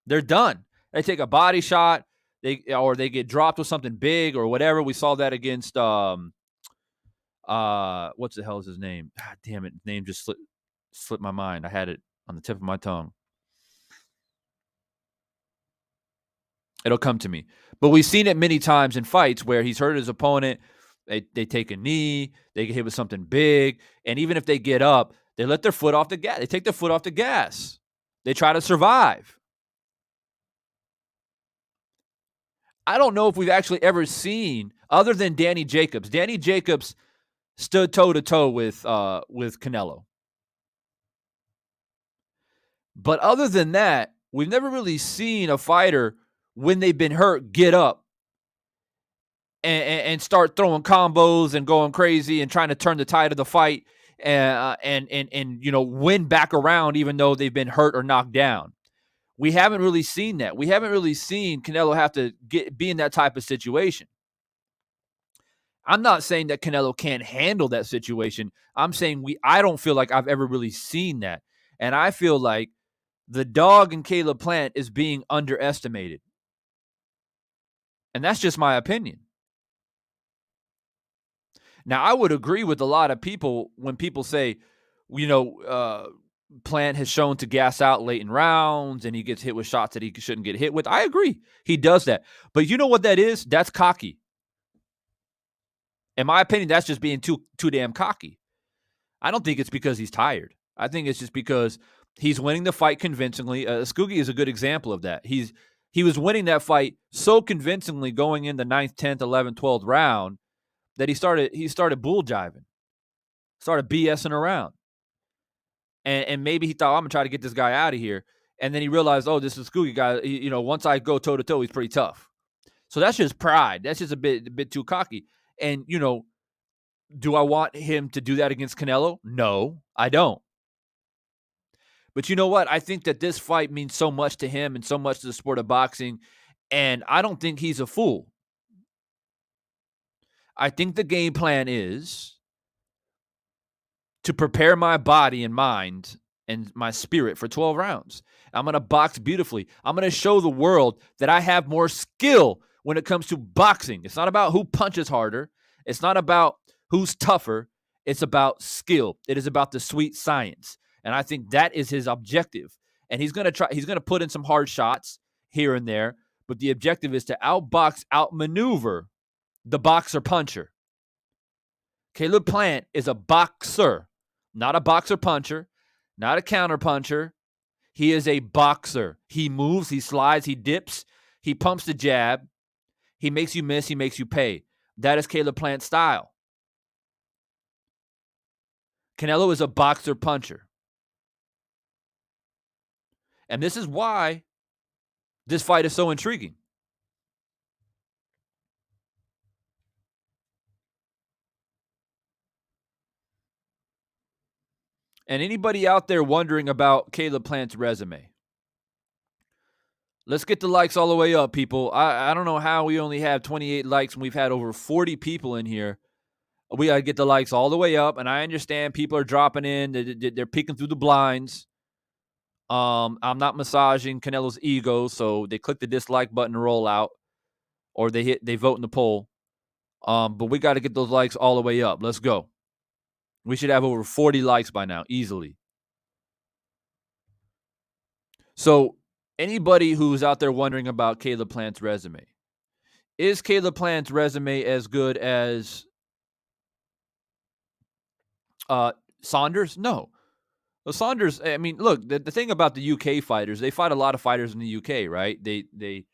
They're done. They take a body shot, they get dropped with something big or whatever. We saw that against what's the hell is his name? God damn it, his name just slipped my mind. I had it on the tip of my tongue. It'll come to me. But we've seen it many times in fights where he's hurt his opponent. They take a knee, they get hit with something big, and even if they get up, they let their foot off the gas. They take their foot off the gas. They try to survive. I don't know if we've actually ever seen, other than Danny Jacobs. Danny Jacobs stood toe to toe with Canelo. But other than that, we've never really seen a fighter when they've been hurt get up and start throwing combos and going crazy and trying to turn the tide of the fight and win back around even though they've been hurt or knocked down. We haven't really seen that. We haven't really seen Canelo have to be in that type of situation. I'm not saying that Canelo can't handle that situation. I'm saying I don't feel like I've ever really seen that. And I feel like the dog in Caleb Plant is being underestimated. And that's just my opinion. Now, I would agree with a lot of people when people say, Plant has shown to gas out late in rounds and he gets hit with shots that he shouldn't get hit with. I agree. He does that. But you know what that is? That's cocky. In my opinion, that's just being too damn cocky. I don't think it's because he's tired. I think it's just because he's winning the fight convincingly. Scoogie is a good example of that. He was winning that fight so convincingly going in the 9th, 10th, 11th, 12th round that he started bull jiving, started BSing around. And maybe he thought, I'm going to try to get this guy out of here. And then he realized, oh, this is Scoogie guy. Once I go toe-to-toe, he's pretty tough. So that's just pride. That's just a bit too cocky. And, do I want him to do that against Canelo? No, I don't. But you know what? I think that this fight means so much to him and so much to the sport of boxing. And I don't think he's a fool. I think the game plan is to prepare my body and mind and my spirit for 12 rounds. I'm going to box beautifully. I'm going to show the world that I have more skill when it comes to boxing. It's not about who punches harder. It's not about who's tougher. It's about skill. It is about the sweet science. And I think that is his objective. And he's going to put in some hard shots here and there, but the objective is to outbox, outmaneuver the boxer puncher. Caleb Plant is a boxer, not a boxer puncher, not a counter puncher. He is a boxer. He moves, he slides, he dips, he pumps the jab. He makes you miss, he makes you pay. That is Caleb Plant's style. Canelo is a boxer puncher. And this is why this fight is so intriguing. And anybody out there wondering about Caleb Plant's resume, let's get the likes all the way up, people. I don't know how we only have 28 likes and we've had over 40 people in here. We got to get the likes all the way up. And I understand people are dropping in. They're peeking through the blinds. I'm not massaging Canelo's ego, so they click the dislike button and roll out, or they vote in the poll. But we got to get those likes all the way up. Let's go. We should have over 40 likes by now, easily. So anybody who's out there wondering about Caleb Plant's resume, is Caleb Plant's resume as good as Saunders? No. Well, Saunders, I mean, look, the thing about the UK fighters, they fight a lot of fighters in the UK, right? They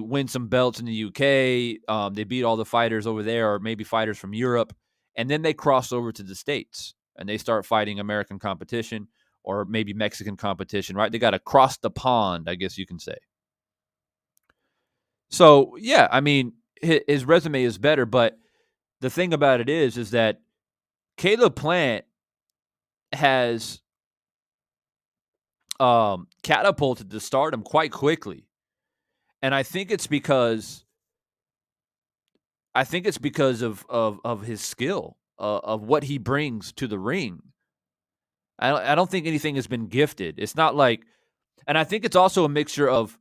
win some belts in the UK. They beat all the fighters over there, or maybe fighters from Europe. And then they cross over to the States and they start fighting American competition or maybe Mexican competition, right? They got to cross the pond, I guess you can say. So, yeah, I mean, his resume is better. But the thing about it is that Caleb Plant has catapulted to stardom quite quickly. And I think it's because of his skill, of what he brings to the ring. I don't think anything has been gifted. It's not like, and I think it's also a mixture of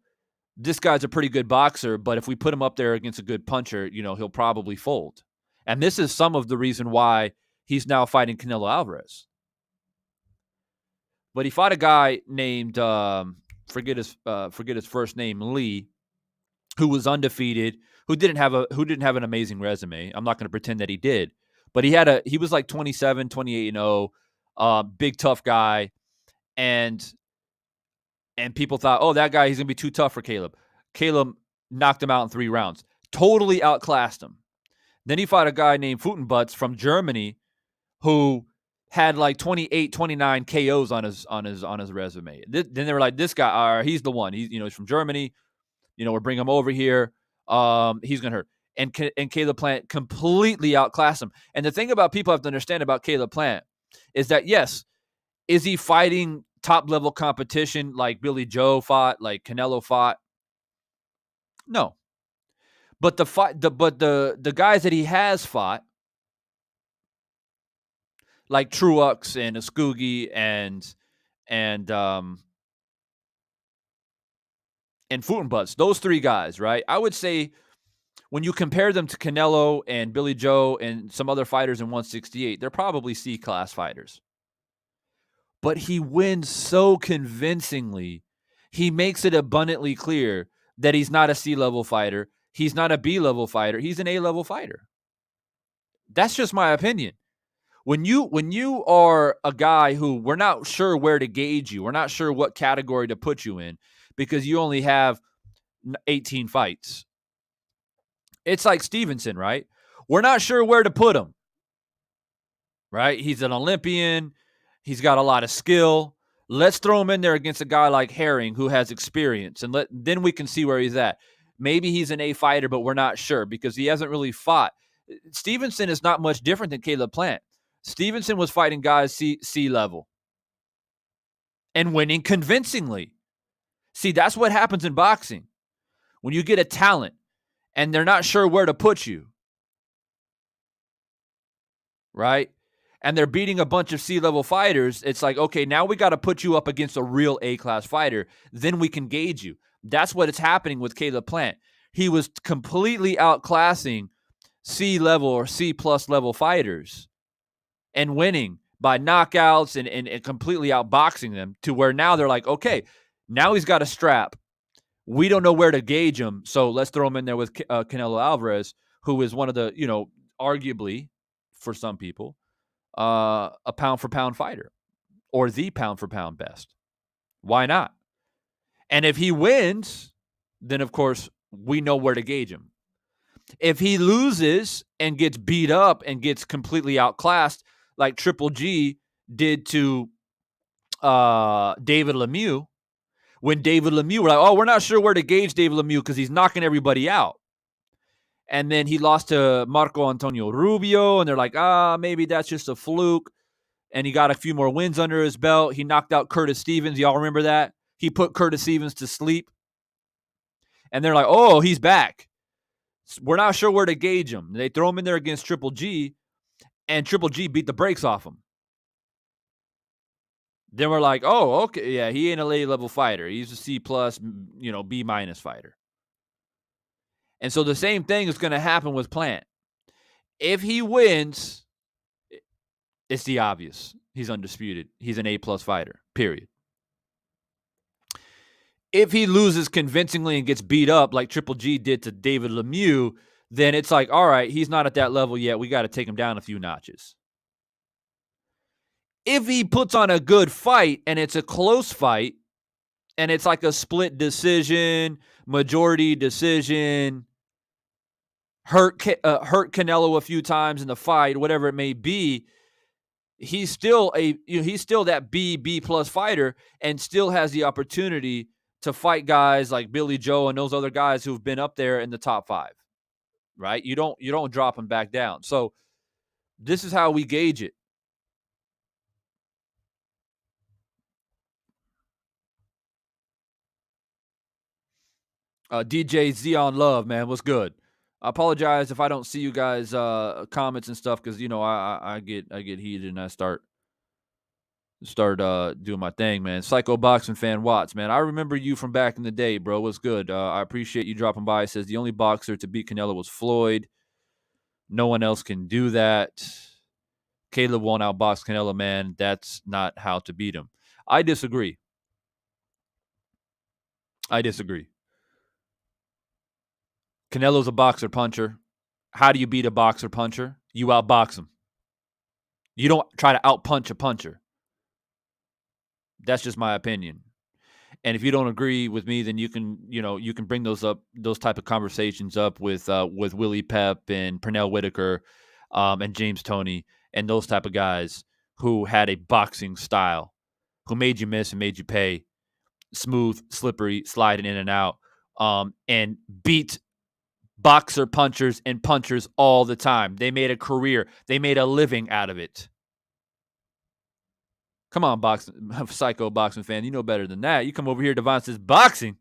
this guy's a pretty good boxer, but if we put him up there against a good puncher, he'll probably fold. And this is some of the reason why he's now fighting Canelo Alvarez. But he fought a guy named forget his first name, Lee, who was undefeated, who didn't have an amazing resume. I'm not going to pretend that he did, but he was like 27, 28-0, big tough guy, and people thought, oh, that guy, he's going to be too tough for Caleb. Caleb knocked him out in 3 rounds. Totally outclassed him. Then he fought a guy named Futenbutz from Germany who had like 28, 29 KOs on his resume. Then they were like, this guy, he's the one. He's from Germany. We're bringing him over here. He's gonna hurt. And Caleb Plant completely outclassed him. And the thing about people have to understand about Caleb Plant is that, yes, is he fighting top level competition like Billy Joe fought, like Canelo fought? No. But the guys that he has fought, like Truax and Askugi and Futenbutz, those 3 guys, right? I would say when you compare them to Canelo and Billy Joe and some other fighters in 168, they're probably C-class fighters. But he wins so convincingly. He makes it abundantly clear that he's not a C-level fighter. He's not a B-level fighter. He's an A-level fighter. That's just my opinion. When you are a guy who we're not sure where to gauge you, we're not sure what category to put you in because you only have 18 fights. It's like Stevenson, right? We're not sure where to put him, right? He's an Olympian. He's got a lot of skill. Let's throw him in there against a guy like Herring who has experience, and then we can see where he's at. Maybe he's an A fighter, but we're not sure because he hasn't really fought. Stevenson is not much different than Caleb Plant. Stevenson was fighting guys C level and winning convincingly. See, that's what happens in boxing. When you get a talent and they're not sure where to put you, right? And they're beating a bunch of C-level fighters, it's like, okay, now we got to put you up against a real A-class fighter. Then we can gauge you. That's what is happening with Caleb Plant. He was completely outclassing C-level or C-plus level fighters and winning by knockouts and completely outboxing them to where now they're like, okay, now he's got a strap. We don't know where to gauge him, so let's throw him in there with Canelo Alvarez, who is one of the, arguably, for some people, a pound-for-pound fighter or the pound-for-pound best. Why not? And if he wins, then, of course, we know where to gauge him. If he loses and gets beat up and gets completely outclassed like Triple G did to David Lemieux, when David Lemieux, we're like, oh, we're not sure where to gauge David Lemieux because he's knocking everybody out. And then he lost to Marco Antonio Rubio, and they're like, maybe that's just a fluke. And he got a few more wins under his belt. He knocked out Curtis Stevens. Y'all remember that? He put Curtis Stevens to sleep. And they're like, oh, he's back. We're not sure where to gauge him. They throw him in there against Triple G, and Triple G beat the brakes off him. Then we're like, oh, okay, yeah, he ain't a A-level fighter. He's a C+, B- fighter. And so the same thing is going to happen with Plant. If he wins, it's the obvious. He's undisputed. He's an A+ fighter, period. If he loses convincingly and gets beat up like Triple G did to David Lemieux, then it's like, all right, he's not at that level yet. We got to take him down a few notches. If he puts on a good fight and it's a close fight and it's like a split decision, majority decision, hurt Canelo a few times in the fight, whatever it may be, he's still that B+ fighter and still has the opportunity to fight guys like Billy Joe and those other guys who've been up there in the top 5. Right? You don't drop him back down. So this is how we gauge it. DJ Zion Love, man, what's good? I apologize if I don't see you guys comments and stuff because I get heated and I start doing my thing, man. Psycho Boxing Fan Watts, man, I remember you from back in the day, bro. What's good? I appreciate you dropping by. It says the only boxer to beat Canelo was Floyd. No one else can do that. Caleb won't outbox Canelo, man. That's not how to beat him. I disagree. Canelo's a boxer puncher. How do you beat a boxer puncher? You outbox him. You don't try to outpunch a puncher. That's just my opinion. And if you don't agree with me, then you can bring those type of conversations up with Willie Pep and Pernell Whitaker, and James Toney and those type of guys who had a boxing style, who made you miss and made you pay, smooth, slippery, sliding in and out, and beat boxer punchers and punchers all the time. They made a career. They made a living out of it. Come on, psycho boxing fan. You know better than that. You come over here, Devon says boxing.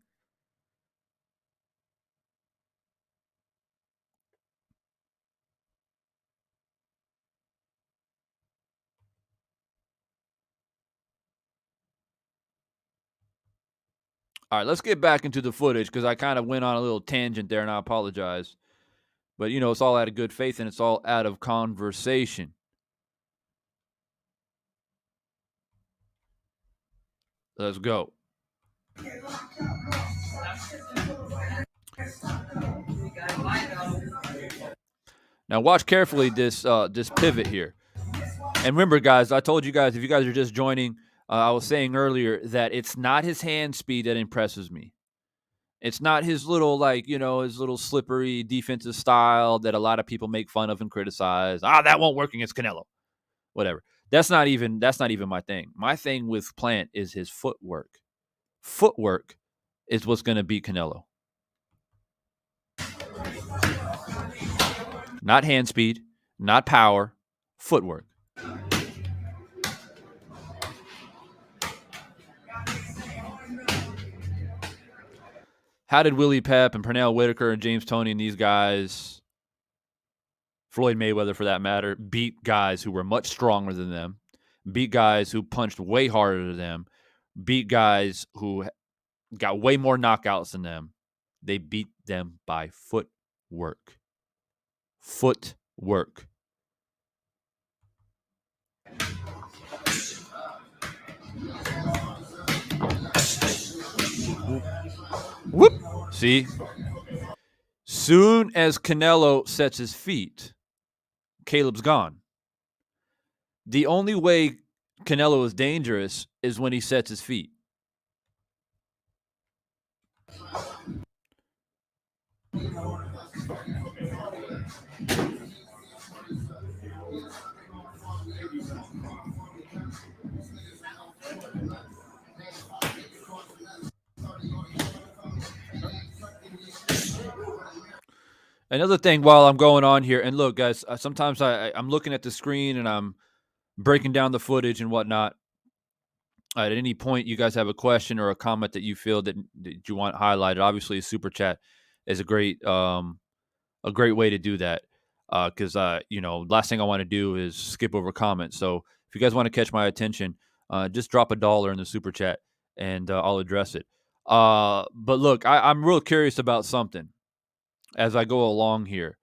All right, let's get back into the footage because I kind of went on a little tangent there, and I apologize. But, it's all out of good faith, and it's all out of conversation. Let's go. Now watch carefully this pivot here. And remember, guys, I told you guys, if you guys are just joining, I was saying earlier that it's not his hand speed that impresses me. It's not his little, his little slippery defensive style that a lot of people make fun of and criticize. That won't work against Canelo. Whatever. That's not even my thing. My thing with Plant is his footwork. Footwork is what's going to beat Canelo. Not hand speed, not power, footwork. How did Willie Pep and Pernell Whitaker and James Toney and these guys, Floyd Mayweather for that matter, beat guys who were much stronger than them, beat guys who punched way harder than them, beat guys who got way more knockouts than them? They beat them by footwork. Footwork. Whoop. See? Soon as Canelo sets his feet, Caleb's gone. The only way Canelo is dangerous is when he sets his feet. Another thing while I'm going on here, and look, guys, sometimes I'm looking at the screen and I'm breaking down the footage and whatnot. At any point you guys have a question or a comment that you feel that you want highlighted, obviously a super chat is a great way to do that. Because last thing I want to do is skip over comments. So if you guys want to catch my attention, just drop $1 in the super chat and I'll address it. But look, I'm real curious about something as I go along here.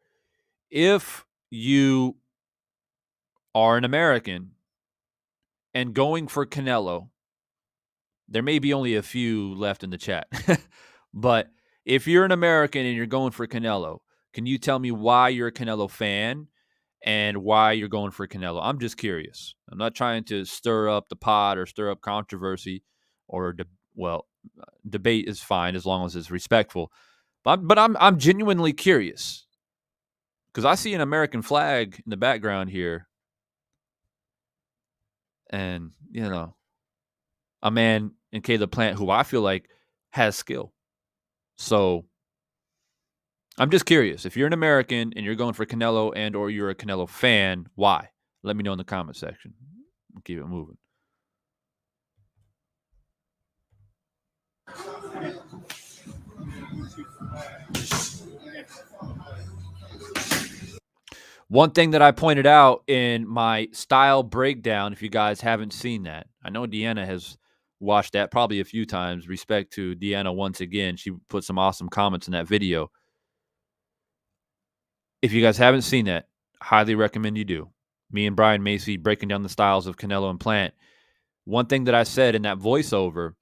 If you are an American and going for Canelo, there may be only a few left in the chat, but if you're an American and you're going for Canelo, can you tell me why you're a Canelo fan and why you're going for Canelo? I'm just curious. I'm not trying to stir up the pot or stir up controversy or debate is fine as long as it's respectful. But I'm genuinely curious because I see an American flag in the background here, and a man in Caleb Plant who I feel like has skill. So I'm just curious. If you're an American and you're going for Canelo and or you're a Canelo fan, why? Let me know in the comment section. We'll keep it moving. One thing that I pointed out in my style breakdown, if you guys haven't seen that, I know Deanna has watched that probably a few times. Respect to Deanna once again. She put some awesome comments in that video. If you guys haven't seen that, highly recommend you do. Me and Brian Macy breaking down the styles of Canelo and Plant. One thing that I said in that voiceover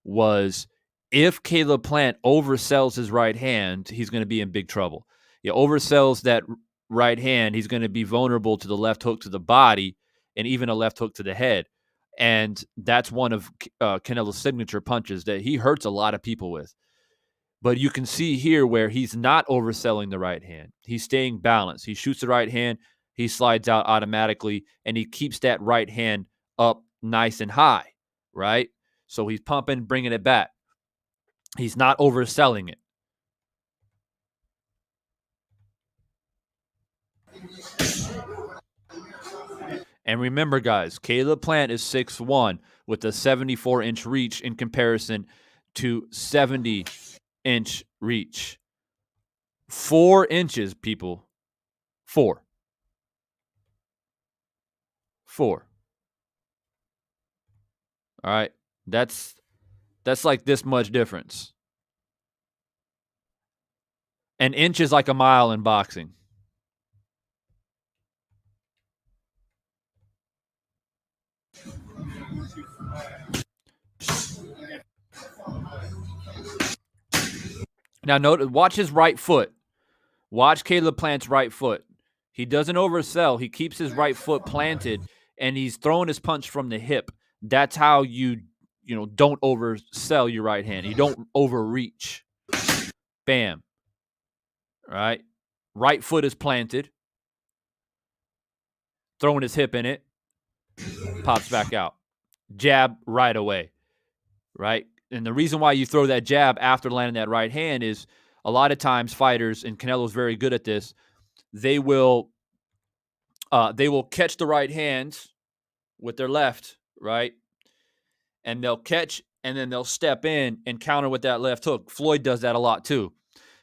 was if Caleb Plant oversells his right hand, he's going to be in big trouble. He oversells that right hand, he's going to be vulnerable to the left hook to the body and even a left hook to the head. And that's one of Canelo's signature punches that he hurts a lot of people with. But you can see here where he's not overselling the right hand. He's staying balanced. He shoots the right hand, he slides out automatically, and he keeps that right hand up nice and high, right? So he's pumping, bringing it back. He's not overselling it. And remember, guys, Caleb Plant is 6'1" with a 74-inch reach in comparison to 70-inch reach. 4 inches, people. 4. All right. That's like this much difference. An inch is like a mile in boxing. Now, watch his right foot. Watch Caleb Plant's right foot. He doesn't oversell. He keeps his right foot planted, and he's throwing his punch from the hip. That's how you don't oversell your right hand. You don't overreach. Bam. All right. Right foot is planted. Throwing his hip in it. Pops back out. Jab right away. Right? And the reason why you throw that jab after landing that right hand is a lot of times fighters, and Canelo's very good at this, they will catch the right hand with their left, right? And they'll catch, and then they'll step in and counter with that left hook. Floyd does that a lot too.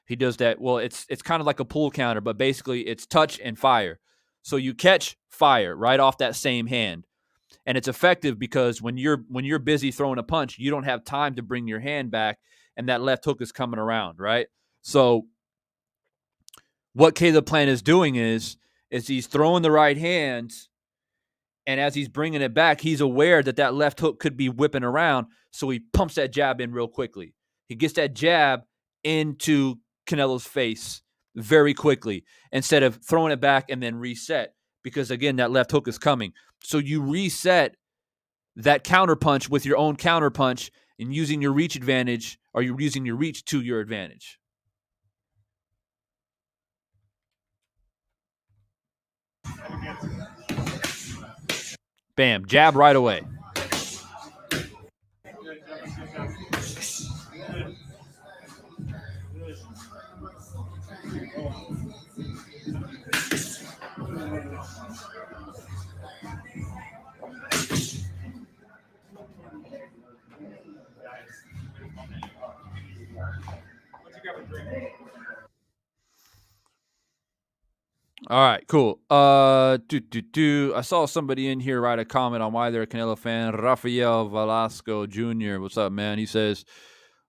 He does that. Well, it's kind of like a pull counter, but basically it's touch and fire. So you catch, fire right off that same hand. And it's effective because when you're busy throwing a punch, you don't have time to bring your hand back, and that left hook is coming around, right? So what Caleb Plant is doing is he's throwing the right hand, and as he's bringing it back, he's aware that left hook could be whipping around, so he pumps that jab in real quickly. He gets that jab into Canelo's face very quickly instead of throwing it back and then reset, because, again, that left hook is coming. So you reset that counter punch with your own counter punch and using your reach advantage, or you're using your reach to your advantage. Bam, jab right away. All right, cool. I saw somebody in here write a comment on why they're a Canelo fan. Rafael Velasco Jr. What's up, man? He says,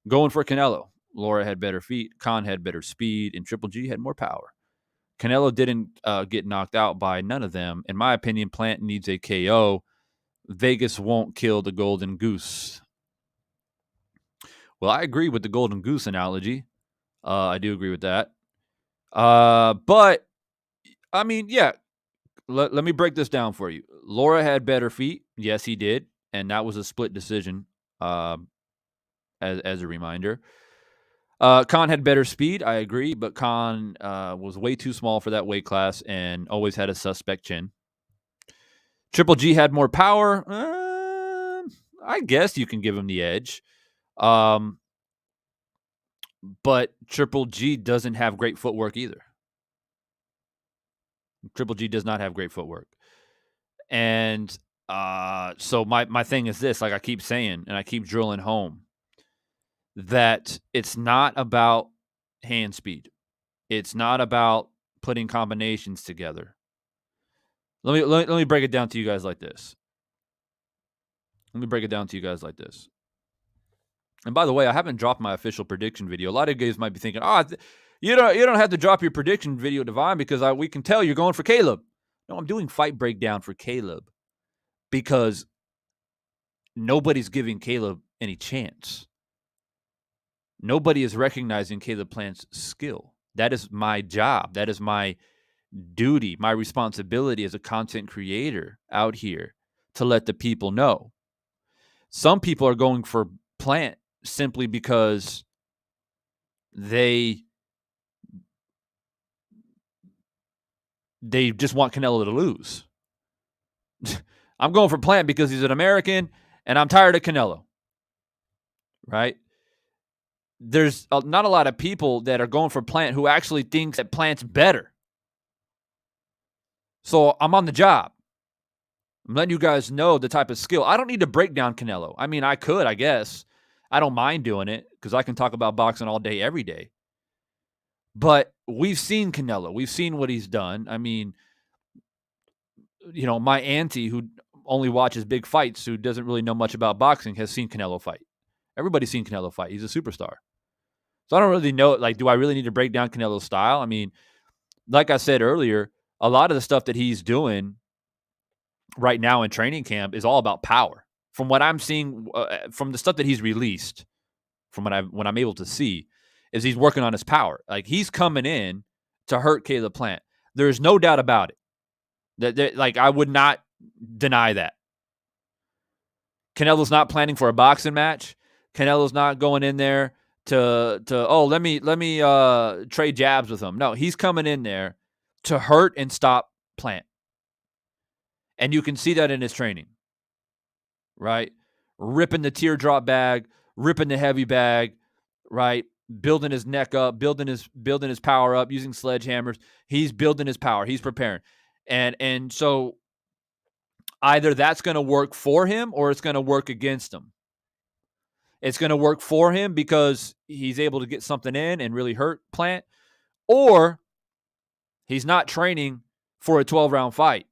going for Canelo. Lara had better feet, Khan had better speed, and Triple G had more power. Canelo didn't get knocked out by none of them. In my opinion, Plant needs a KO. Vegas won't kill the golden goose. Well, I agree with the golden goose analogy. I do agree with that. But, I mean, yeah, let me break this down for you. Lara had better feet. Yes, he did. And that was a split decision, as a reminder. Khan had better speed. I agree. But Khan was way too small for that weight class and always had a suspect chin. Triple G had more power. I guess you can give him the edge. But Triple G doesn't have great footwork either. Triple G does not have great footwork. And so my thing is this, like I keep saying, and I keep drilling home, that it's not about hand speed. It's not about putting combinations together. Let me break it down to you guys like this. And by the way, I haven't dropped my official prediction video. A lot of guys might be thinking, you don't have to drop your prediction video, Divine, because we can tell you're going for Caleb. No, I'm doing fight breakdown for Caleb because nobody's giving Caleb any chance. Nobody is recognizing Caleb Plant's skill. That is my job. That is my duty, my responsibility as a content creator out here to let the people know. Some people are going for Plant simply because they just want Canelo to lose. I'm going for Plant because he's an American and I'm tired of Canelo. Right? There's not a lot of people that are going for Plant who actually thinks that Plant's better. So I'm on the job. I'm letting you guys know the type of skill. I don't need to break down Canelo. I mean, I could, I guess. I don't mind doing it because I can talk about boxing all day, every day. But we've seen Canelo. We've seen what he's done. I mean, my auntie who only watches big fights, who doesn't really know much about boxing, has seen Canelo fight. Everybody's seen Canelo fight. He's a superstar. So I don't really know, do I really need to break down Canelo's style? I mean, like I said earlier, a lot of the stuff that he's doing right now in training camp is all about power. From what I'm seeing, from the stuff that he's released, from what I'm able to see, is he's working on his power. Like, he's coming in to hurt Caleb Plant. There's no doubt about it. That I would not deny that. Canelo's not planning for a boxing match. Canelo's not going in there to let me trade jabs with him. No, he's coming in there to hurt and stop Plant. And you can see that in his training, right? Ripping the teardrop bag, ripping the heavy bag, right? Building his neck up, building his power up, using sledgehammers. He's building his power. He's preparing. And so either that's going to work for him or it's going to work against him. It's going to work for him because he's able to get something in and really hurt Plant, or he's not training for a 12-round fight.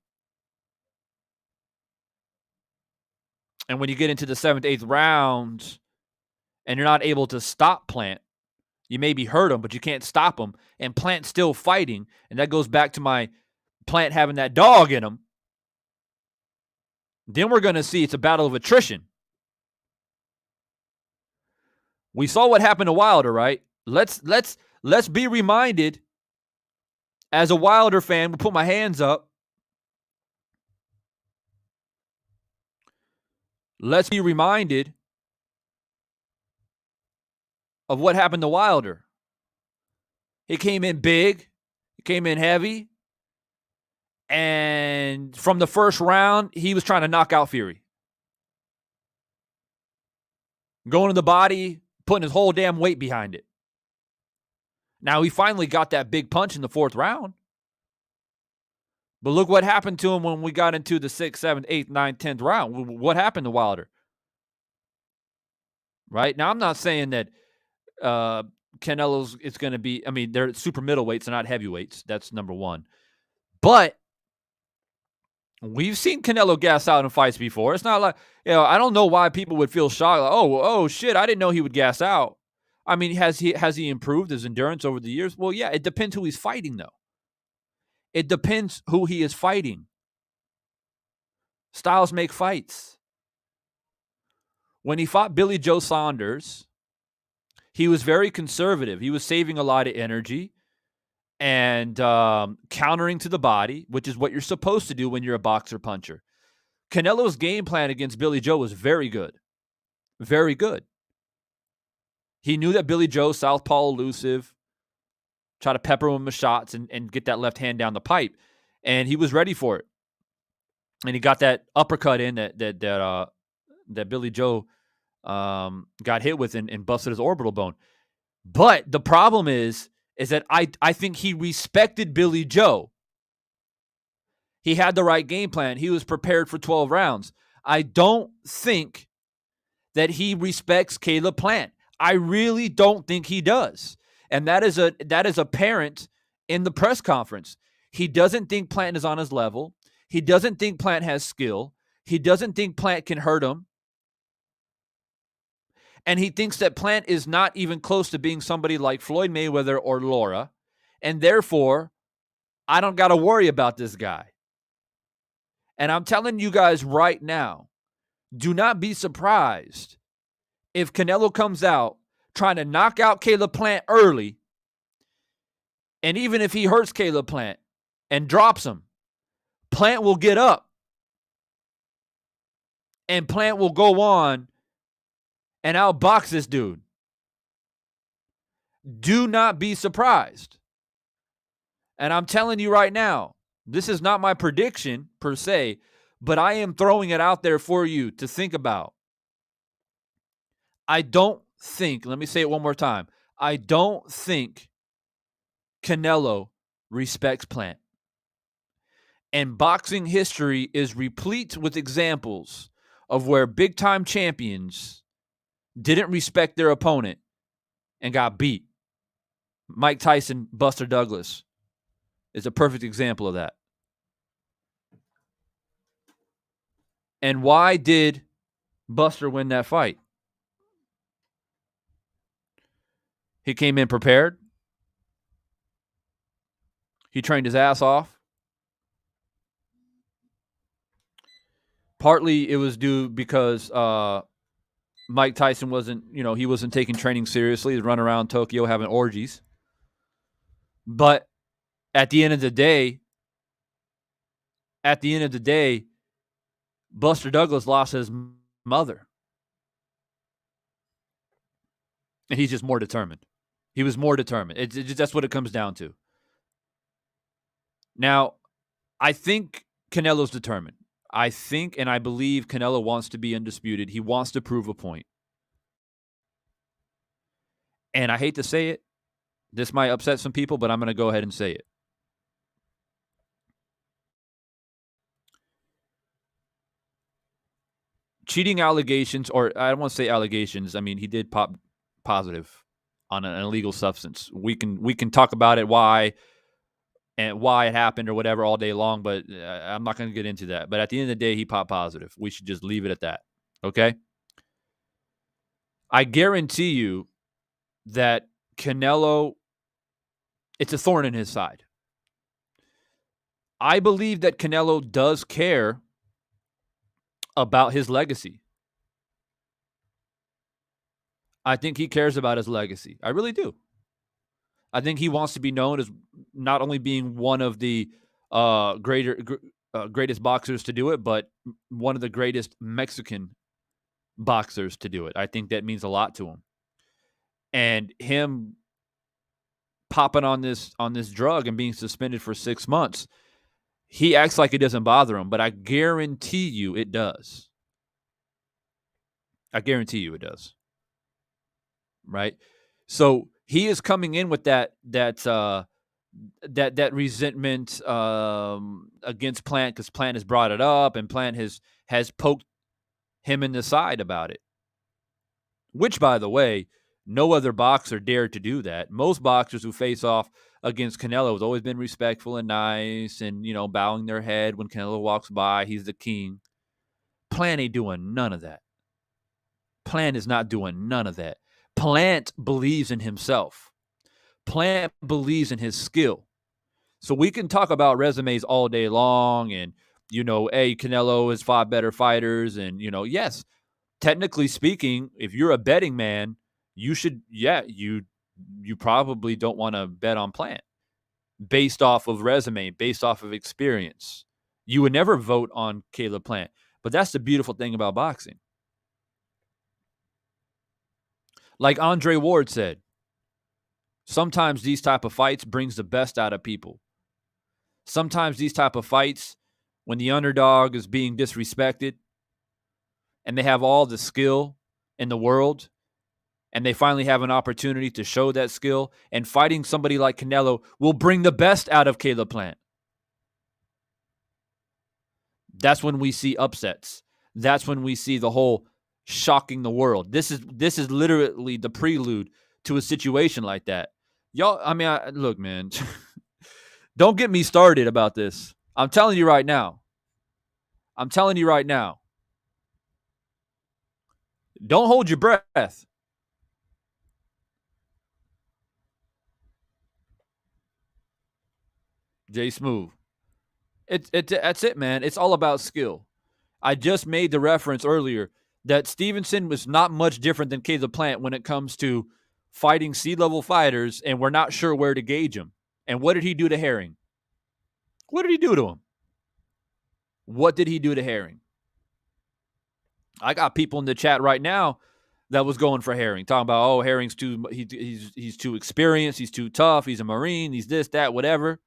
And when you get into the 7th, 8th round and you're not able to stop Plant, you maybe hurt him, but you can't stop him, and Plant's still fighting, and that goes back to my Plant having that dog in him, then we're going to see it's a battle of attrition. We saw what happened to Wilder, right? Let's be reminded, as a Wilder fan, we'll put my hands up. Let's be reminded of what happened to Wilder. He came in big, he came in heavy, and from the first round, he was trying to knock out Fury. Going to the body, putting his whole damn weight behind it. Now, he finally got that big punch in the 4th round. But look what happened to him when we got into the 6th, 7th, 8th, 9th, 10th round. What happened to Wilder? Right? Now, I'm not saying that Canelo's it's going to be, I mean, they're super middleweights, they're not heavyweights. That's number one. But we've seen Canelo gas out in fights before. It's not like, I don't know why people would feel shocked. Like, oh shit, I didn't know he would gas out. I mean, has he improved his endurance over the years? Well, yeah, it depends who he's fighting, though. It depends who he is fighting. Styles make fights. When he fought Billy Joe Saunders, he was very conservative. He was saving a lot of energy and countering to the body, which is what you're supposed to do when you're a boxer puncher. Canelo's game plan against Billy Joe was very good. Very good. He knew that Billy Joe, southpaw elusive, try to pepper him with shots and get that left hand down the pipe. And he was ready for it. And he got that uppercut in that Billy Joe got hit with and busted his orbital bone. But the problem is that I think he respected Billy Joe. He had the right game plan. He was prepared for 12 rounds. I don't think that he respects Caleb Plant. I really don't think he does. And that is apparent in the press conference. He doesn't think Plant is on his level. He doesn't think Plant has skill. He doesn't think Plant can hurt him. And he thinks that Plant is not even close to being somebody like Floyd Mayweather or Lara. And therefore, I don't got to worry about this guy. And I'm telling you guys right now, do not be surprised if Canelo comes out trying to knock out Caleb Plant early. And even if he hurts Caleb Plant and drops him, Plant will get up and Plant will go on and outbox this dude. Do not be surprised. And I'm telling you right now, this is not my prediction per se, but I am throwing it out there for you to think about. I don't think, let me say it one more time. I don't think Canelo respects Plant. And boxing history is replete with examples of where big time champions didn't respect their opponent and got beat. Mike Tyson, Buster Douglas is a perfect example of that. And why did Buster win that fight? He came in prepared. He trained his ass off. Partly it was due because Mike Tyson wasn't taking training seriously. He'd run around Tokyo having orgies. But at the end of the day, Buster Douglas lost his mother. And he's just more determined. He was more determined. That's what it comes down to. Now, I think Canelo's determined. I think and I believe Canelo wants to be undisputed. He wants to prove a point. And I hate to say it. This might upset some people, but I'm going to go ahead and say it. Cheating allegations, or I don't want to say allegations. I mean, he did pop positive on an illegal substance. We can talk about it, why it happened or whatever all day long, but I'm not going to get into that. But at the end of the day, he popped positive. We should just leave it at that. Okay? I guarantee you that Canelo, it's a thorn in his side. I believe that Canelo does care about his legacy. I think he cares about his legacy. I really do. I think he wants to be known as not only being one of the greatest boxers to do it, but one of the greatest Mexican boxers to do it. I think that means a lot to him. And him popping on this drug and being suspended for 6 months, he acts like it doesn't bother him, but I guarantee you it does. I guarantee you it does. Right? So he is coming in with that resentment against Plant because Plant has brought it up and Plant has poked him in the side about it. Which, by the way, no other boxer dared to do that. Most boxers who face off against Canelo have always been respectful and nice and, bowing their head when Canelo walks by. He's the king. Plant ain't doing none of that. Plant is not doing none of that. Plant believes in himself. Plant believes in his skill. So we can talk about resumes all day long and, Canelo has fought better fighters. And, yes, technically speaking, if you're a betting man, you should, you probably don't want to bet on Plant based off of resume, based off of experience. You would never vote on Caleb Plant. But that's the beautiful thing about boxing. Like Andre Ward said, sometimes these type of fights brings the best out of people. Sometimes these type of fights, when the underdog is being disrespected and they have all the skill in the world and they finally have an opportunity to show that skill, and fighting somebody like Canelo will bring the best out of Caleb Plant. That's when we see upsets. That's when we see the whole shocking the world. This is literally the prelude to a situation like that. Y'all, look, man, don't get me started about this. I'm telling you right now. Don't hold your breath. Jay Smooth. That's it, man. It's all about skill. I just made the reference earlier that Stevenson was not much different than Caleb Plant when it comes to fighting C-level fighters, and we're not sure where to gauge him. And what did he do to Herring? What did he do to him? What did he do to Herring? I got people in the chat right now that was going for Herring, talking about, oh, Herring's he's too experienced, he's too tough, he's a Marine, he's this, that, whatever.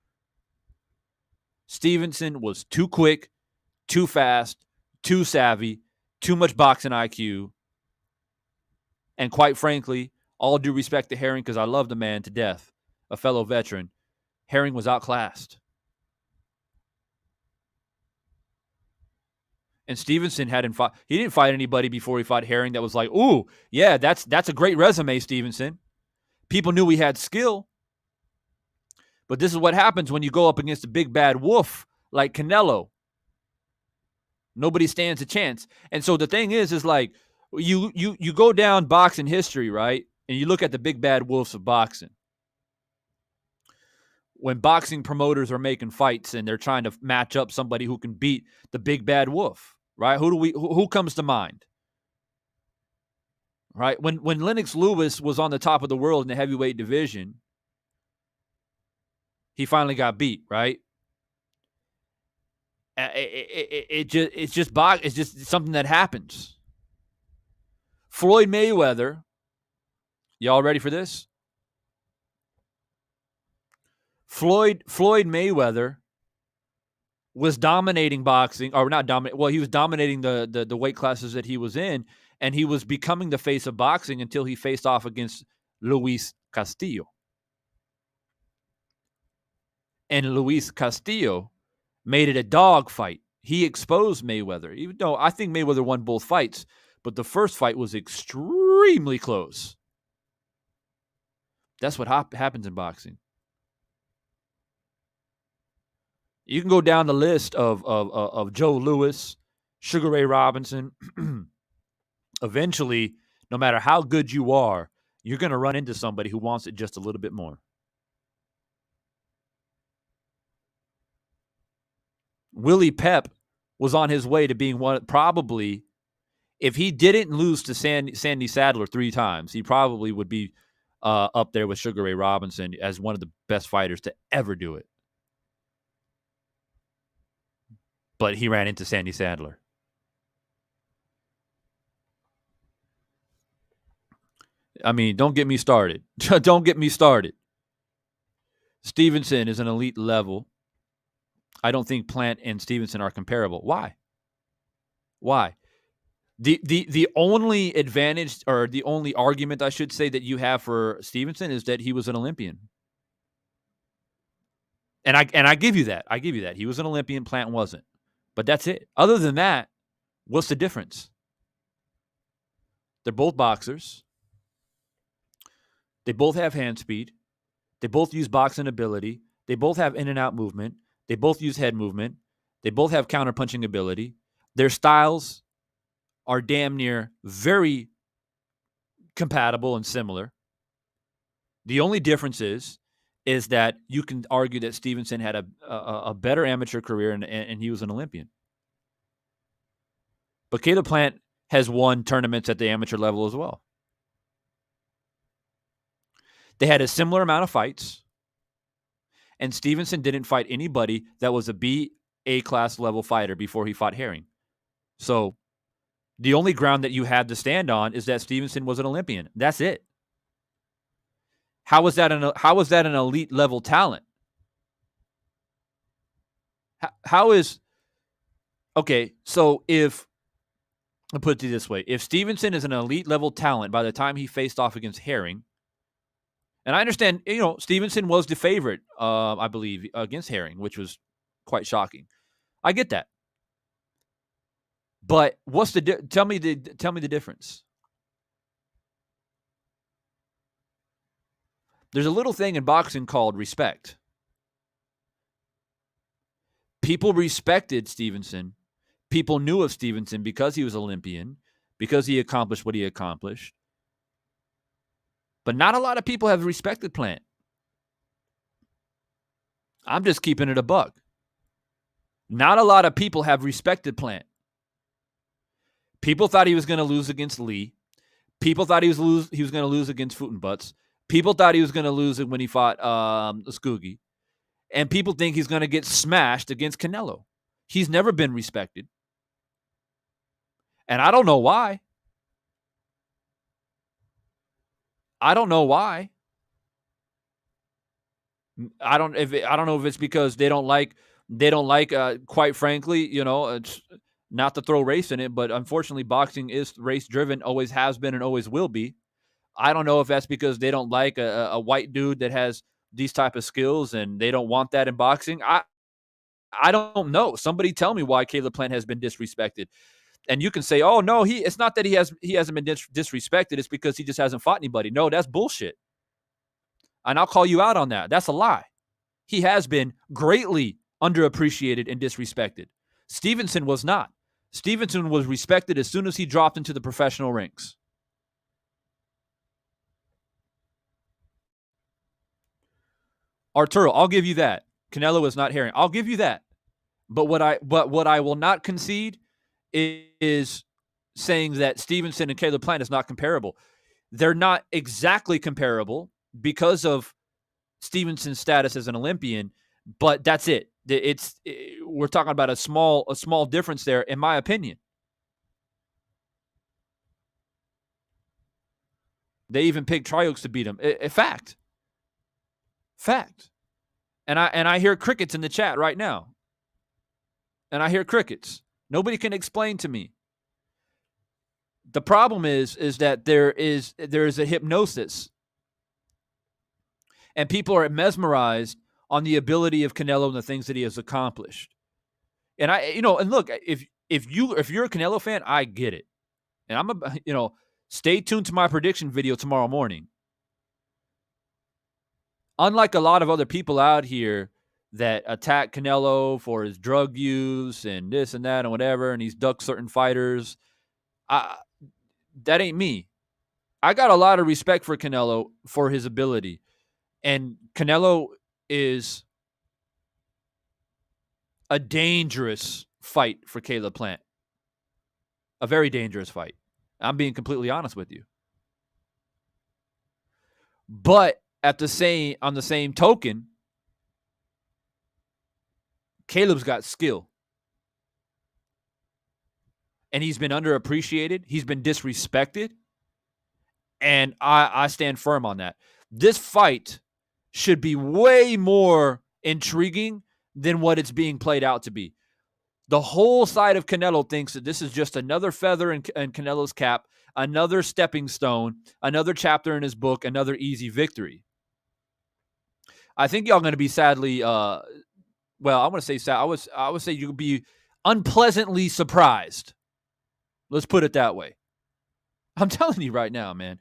Stevenson was too quick, too fast, too savvy, too much boxing IQ. And quite frankly, all due respect to Herring, because I love the man to death, a fellow veteran, Herring was outclassed. And Stevenson he didn't fight anybody before he fought Herring that was like, ooh, yeah, that's a great resume, Stevenson. People knew he had skill. But this is what happens when you go up against a big bad wolf like Canelo. Nobody stands a chance. And so the thing is like you go down boxing history, right? And you look at the big bad wolves of boxing. When boxing promoters are making fights and they're trying to match up somebody who can beat the big bad wolf, right? Who comes to mind? Right? When Lennox Lewis was on the top of the world in the heavyweight division, he finally got beat, right? It's just something that happens. Floyd Mayweather, y'all ready for this? Floyd Mayweather was dominating boxing, or not dominating. Well, he was dominating the weight classes that he was in, and he was becoming the face of boxing until he faced off against Luis Castillo. And Luis Castillo made it a dog fight. He exposed Mayweather, even though I think Mayweather won both fights, but the first fight was extremely close. That's what happens in boxing. You can go down the list of Joe Louis, Sugar Ray Robinson. Eventually, no matter how good you are, you're going to run into somebody who wants it just a little bit more. Willie Pep was on his way to being one, probably, if he didn't lose to Sandy Sadler 3 times, he probably would be up there with Sugar Ray Robinson as one of the best fighters to ever do it. But he ran into Sandy Sadler. I mean, don't get me started. Don't get me started. Stevenson is an elite level. I don't think Plant and Stevenson are comparable. Why? The only advantage, or the only argument I should say, that you have for Stevenson is that he was an Olympian. And I give you that. He was an Olympian, Plant wasn't. But that's it. Other than that, what's the difference? They're both boxers. They both have hand speed. They both use boxing ability. They both have in and out movement. They both use head movement. They both have counterpunching ability. Their styles are damn near very compatible and similar. The only difference is that you can argue that Stevenson had a better amateur career and he was an Olympian. But Caleb Plant has won tournaments at the amateur level as well. They had a similar amount of fights, and Stevenson didn't fight anybody that was a B-A class level fighter before he fought Herring. So the only ground that you had to stand on is that Stevenson was an Olympian. That's it. How was that an elite level talent? Okay, so I'll put it this way. If Stevenson is an elite level talent by the time he faced off against Herring, and I understand, Stevenson was the favorite, I believe, against Herring, which was quite shocking. I get that. But what's tell me the difference? There's a little thing in boxing called respect. People respected Stevenson. People knew of Stevenson because he was Olympian, because he accomplished what he accomplished. But not a lot of people have respected Plant. I'm just keeping it a buck. Not a lot of people have respected Plant. People thought he was going to lose against Lee. People thought he was going to lose against Futenbutts. People thought he was going to lose when he fought Skoogie. And people think he's going to get smashed against Canelo. He's never been respected. And I don't know why. I don't know why. I don't know if it's because they don't like quite frankly, it's not to throw race in it, but unfortunately boxing is race driven, always has been and always will be. I don't know if that's because they don't like a white dude that has these type of skills and they don't want that in boxing. I don't know. Somebody tell me why Caleb Plant has been disrespected. And you can say, "Oh no, it's not that he hasn't been disrespected. It's because he just hasn't fought anybody." No, that's bullshit. And I'll call you out on that. That's a lie. He has been greatly underappreciated and disrespected. Stevenson was not. Stevenson was respected as soon as he dropped into the professional ranks. Arturo, I'll give you that. Canelo is not Herring. I'll give you that. But what I will not concede is saying that Stevenson and Caleb Plant is not comparable. They're not exactly comparable because of Stevenson's status as an Olympian, but that's it. We're talking about a small difference there, in my opinion. They even picked Triokes to beat him. Fact. And I hear crickets in the chat right now. And I hear crickets. Nobody can explain to me. The problem is that there is a hypnosis, and people are mesmerized on the ability of Canelo and the things that he has accomplished. And and look, if you're a Canelo fan, I get it. And stay tuned to my prediction video tomorrow morning. Unlike a lot of other people out here that attack Canelo for his drug use and this and that and whatever, and he's ducked certain fighters, that ain't me. I got a lot of respect for Canelo for his ability. And Canelo is a dangerous fight for Caleb Plant. A very dangerous fight. I'm being completely honest with you. But on the same token, Caleb's got skill. And he's been underappreciated. He's been disrespected. And I stand firm on that. This fight should be way more intriguing than what it's being played out to be. The whole side of Canelo thinks that this is just another feather in Canelo's cap, another stepping stone, another chapter in his book, another easy victory. I think y'all going to be sadly, I want to say sad. I would say you'll be unpleasantly surprised. Let's put it that way. I'm telling you right now, man.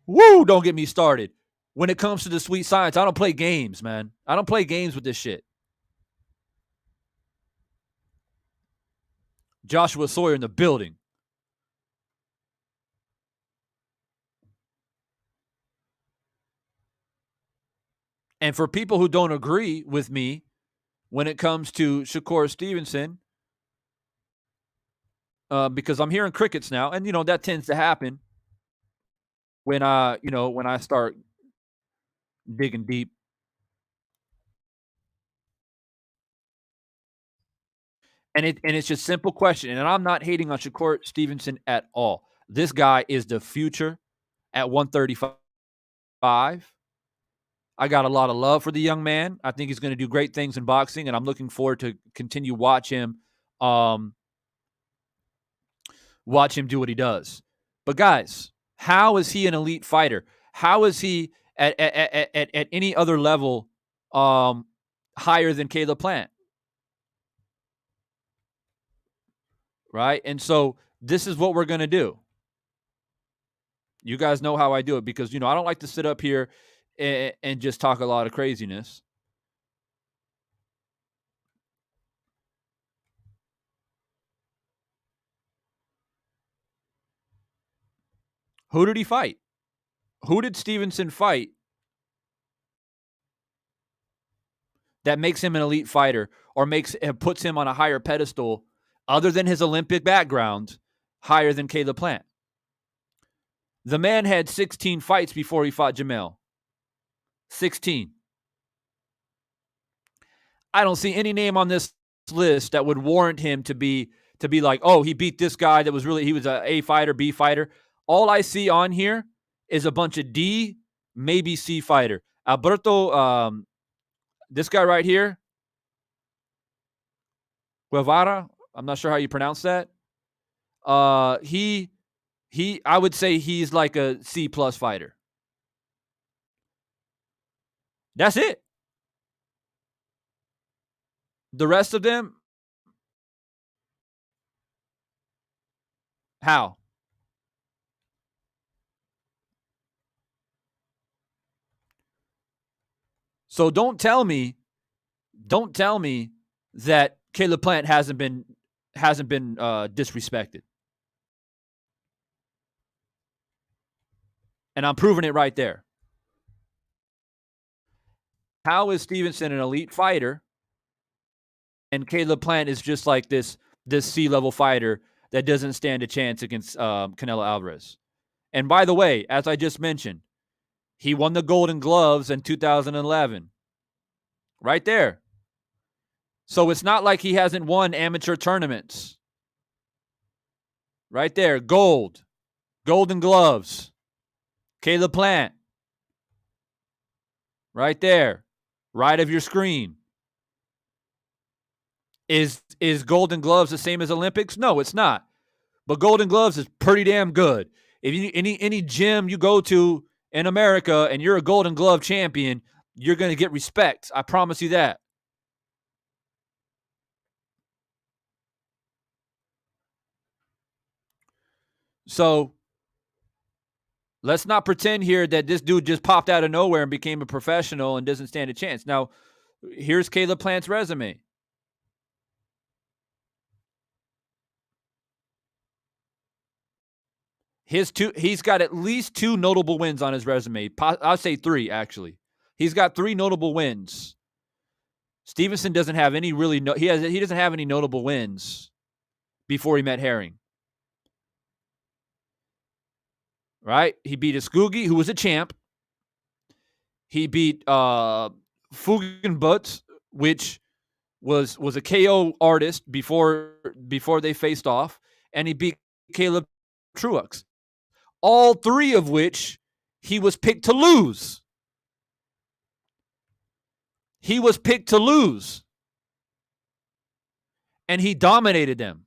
Woo, don't get me started. When it comes to the sweet science, I don't play games, man. I don't play games with this shit. Joshua Sawyer in the building. And for people who don't agree with me when it comes to Shakur Stevenson, because I'm hearing crickets now, and that tends to happen when I start digging deep. And it's just a simple question. And I'm not hating on Shakur Stevenson at all. This guy is the future at 135. I got a lot of love for the young man. I think he's going to do great things in boxing, and I'm looking forward to continue watch him do what he does. But guys, how is he an elite fighter? How is he at any other level higher than Caleb Plant? Right? And so this is what we're going to do. You guys know how I do it because, I don't like to sit up here and just talk a lot of craziness. Who did he fight? Who did Stevenson fight that makes him an elite fighter or puts him on a higher pedestal other than his Olympic background, higher than Caleb Plant? The man had 16 fights before he fought Jamel. 16. I don't see any name on this list that would warrant him to be to be like, oh, he beat this guy that was really, he was a A fighter, B fighter. All I see on here is a bunch of D, maybe C fighter. Alberto, this guy right here, Guevara, I'm not sure how you pronounce that. He, I would say he's like a C plus fighter. That's it. The rest of them, how? So don't tell me that Caleb Plant hasn't been disrespected. And I'm proving it right there. How is Stevenson an elite fighter and Caleb Plant is just like this C-level fighter that doesn't stand a chance against Canelo Alvarez? And by the way, as I just mentioned, he won the Golden Gloves in 2011. Right there. So it's not like he hasn't won amateur tournaments. Right there. Gold. Golden Gloves. Caleb Plant. Right there. Right of your screen. Is Golden Gloves the same as Olympics? No, it's not. But Golden Gloves is pretty damn good. If you any gym you go to in America and you're a Golden Glove champion, you're going to get respect. I promise you that. So let's not pretend here that this dude just popped out of nowhere and became a professional and doesn't stand a chance. Now, here's Caleb Plant's resume. He's got at least 2 notable wins on his resume. I'll say 3, actually. He's got 3 notable wins. Stevenson doesn't have any really he doesn't have any notable wins before he met Herring. Right? He beat Escoogi, who was a champ. He beat Fugenbutz, which was a KO artist before they faced off, and he beat Caleb Truax. All 3 of which he was picked to lose. He was picked to lose. And he dominated them.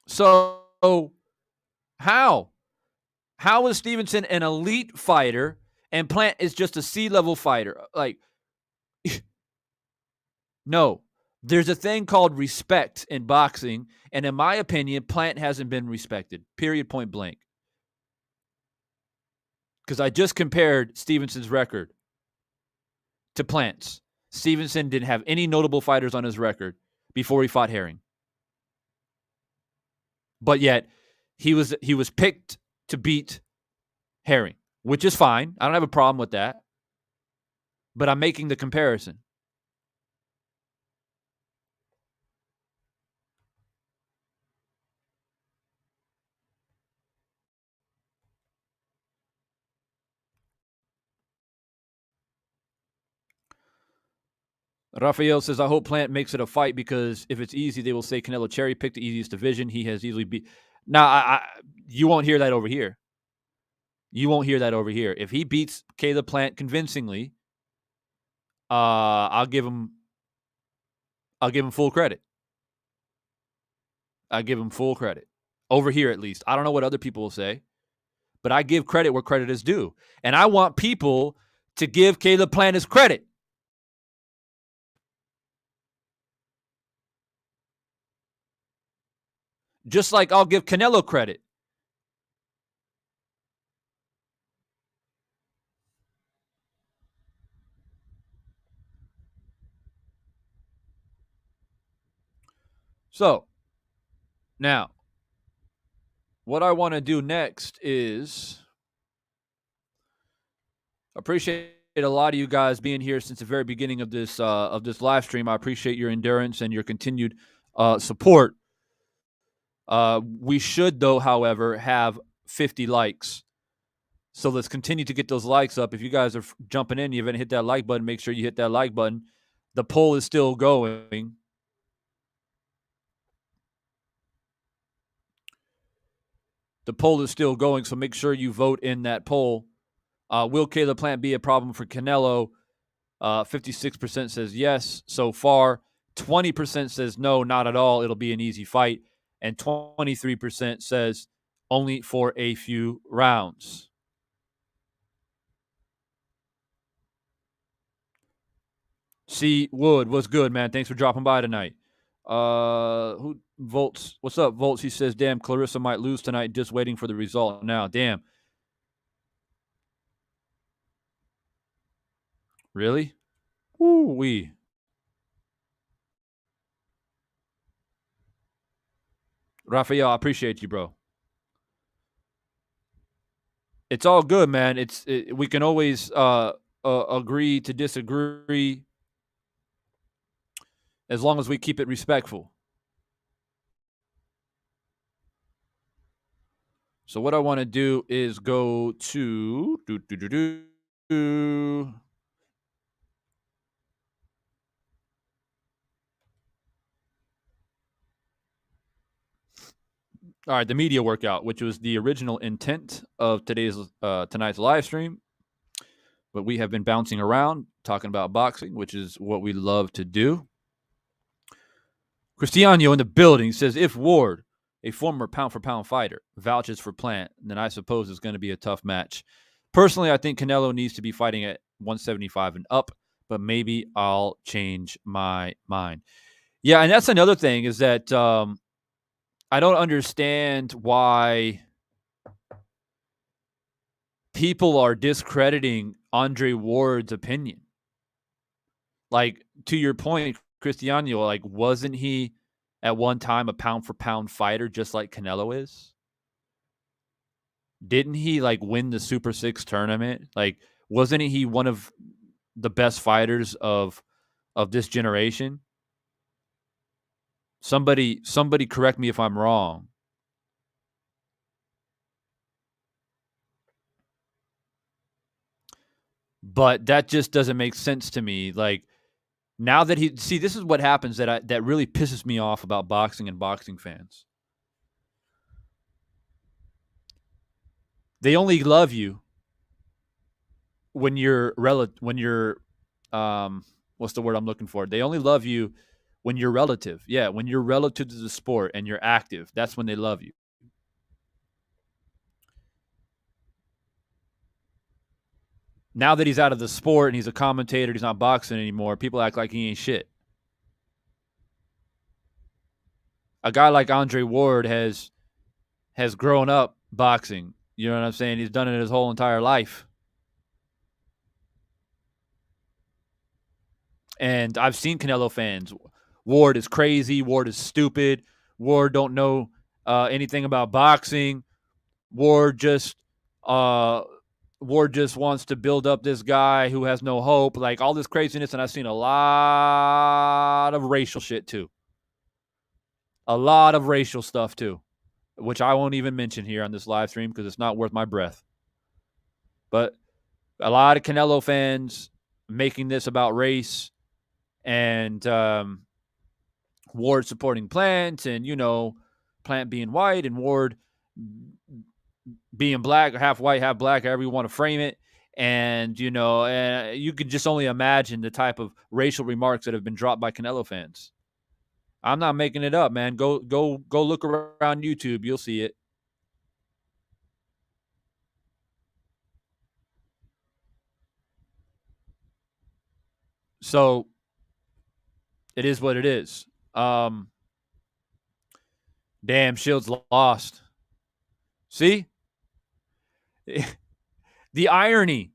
So how? How is Stevenson an elite fighter and Plant is just a C-level fighter? Like, no. There's a thing called respect in boxing, and in my opinion, Plant hasn't been respected, period, point blank. Because I just compared Stevenson's record to Plant's. Stevenson didn't have any notable fighters on his record before he fought Herring. But yet, he was picked to beat Herring, which is fine. I don't have a problem with that. But I'm making the comparison. Rafael says, I hope Plant makes it a fight because if it's easy, they will say Canelo cherry picked the easiest division. He has easily beat. Now, you won't hear that over here. You won't hear that over here. If he beats Caleb Plant convincingly, I'll give him full credit. I give him full credit. Over here, at least. I don't know what other people will say, but I give credit where credit is due. And I want people to give Caleb Plant his credit. Just like I'll give Canelo credit. So, now, what I want to do next is appreciate a lot of you guys being here since the very beginning of this live stream. I appreciate your endurance and your continued support. We should, though, however, have 50 likes. So let's continue to get those likes up. If you guys are jumping in, you haven't hit that like button, make sure you hit that like button. The poll is still going. The poll is still going, so make sure you vote in that poll. Will Caleb Plant be a problem for Canelo? 56% says yes so far. 20% says no, not at all. It'll be an easy fight. And 23% says only for a few rounds. C. Wood, what's good, man? Thanks for dropping by tonight. Who Volts? What's up, Volts? He says, damn, Clarissa might lose tonight, just waiting for the result now. Damn. Really? Woo-wee. Raphael, I appreciate you, bro. It's all good, man. We can always agree to disagree as long as we keep it respectful. So what I want to do is go to all right, the media workout, which was the original intent of tonight's live stream. But we have been bouncing around talking about boxing, which is what we love to do. Cristiano in the building says, if Ward, a former pound-for-pound fighter, vouches for Plant, then I suppose it's going to be a tough match. Personally, I think Canelo needs to be fighting at 175 and up, but maybe I'll change my mind. Yeah, and that's another thing is that I don't understand why people are discrediting Andre Ward's opinion. Like, to your point, Cristiano, like, wasn't he at one time a pound-for-pound fighter just like Canelo is? Didn't he, like, win the Super 6 tournament? Like, wasn't he one of the best fighters of this generation? Somebody correct me if I'm wrong. But that just doesn't make sense to me. Like, now that this is what happens that really pisses me off about boxing and boxing fans. They only love you when you're what's the word I'm looking for? They only love you when you're relative. Yeah, when you're relative to the sport and you're active. That's when they love you. Now that he's out of the sport and he's a commentator, he's not boxing anymore, people act like he ain't shit. A guy like Andre Ward has grown up boxing. You know what I'm saying? He's done it his whole entire life. And I've seen Canelo fans. Ward is crazy. Ward is stupid. Ward don't know anything about boxing. Ward just wants to build up this guy who has no hope. Like, all this craziness. And I've seen a lot of racial shit too. A lot of racial stuff too, which I won't even mention here on this live stream because it's not worth my breath. But a lot of Canelo fans making this about race and Ward supporting Plant and, Plant being white and Ward being black, half white, half black, however you want to frame it. And, you could just only imagine the type of racial remarks that have been dropped by Canelo fans. I'm not making it up, man. Go look around YouTube. You'll see it. So it is what it is. Damn, Shields lost. See? The irony.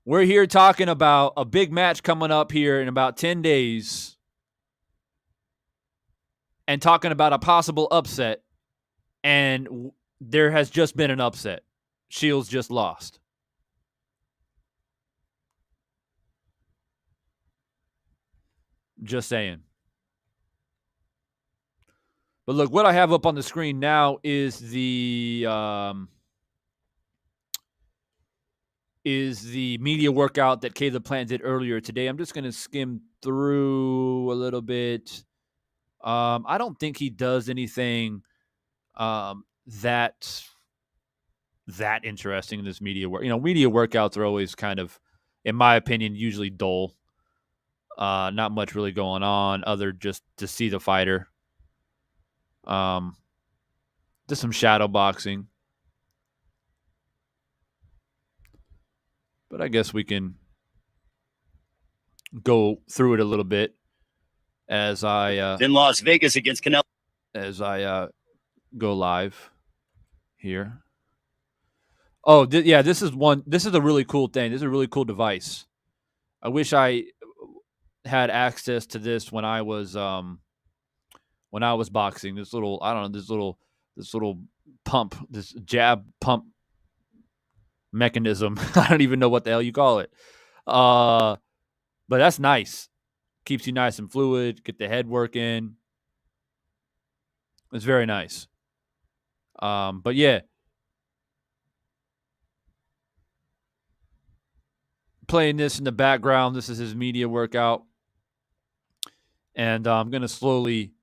We're here talking about a big match coming up here in about 10 days and talking about a possible upset, and there has just been an upset. Shields just lost. Just saying. But look, what I have up on the screen now is the is the media workout that Caleb Plant did earlier today. I'm just going to skim through a little bit. I don't think he does anything that interesting in this media work. Media workouts are always kind of, in my opinion, usually dull. Not much really going on other just to see the fighter. Just some shadow boxing. But I guess we can go through it a little bit as I in Las Vegas against Canelo. As I go live here. Oh, this is one. This is a really cool thing. This is a really cool device. I wish I had access to this when I was boxing. This little, I don't know, this little pump, this jab pump mechanism. I don't even know what the hell you call it. But that's nice. Keeps you nice and fluid. Get the head working. It's very nice. But yeah. Playing this in the background. This is his media workout. And I'm going to slowly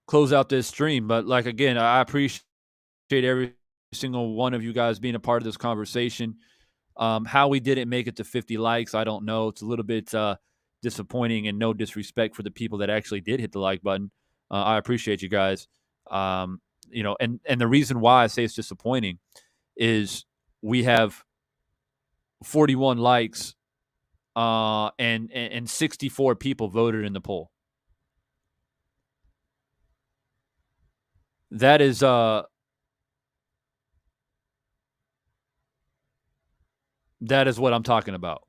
close out this stream. But like, again, I appreciate every single one of you guys being a part of this conversation. How we didn't make it to 50 likes, I don't know. It's a little bit disappointing, and no disrespect for the people that actually did hit the like button. I appreciate you guys. And the reason why I say it's disappointing is we have 41 likes and 64 people voted in the poll. That is what I'm talking about.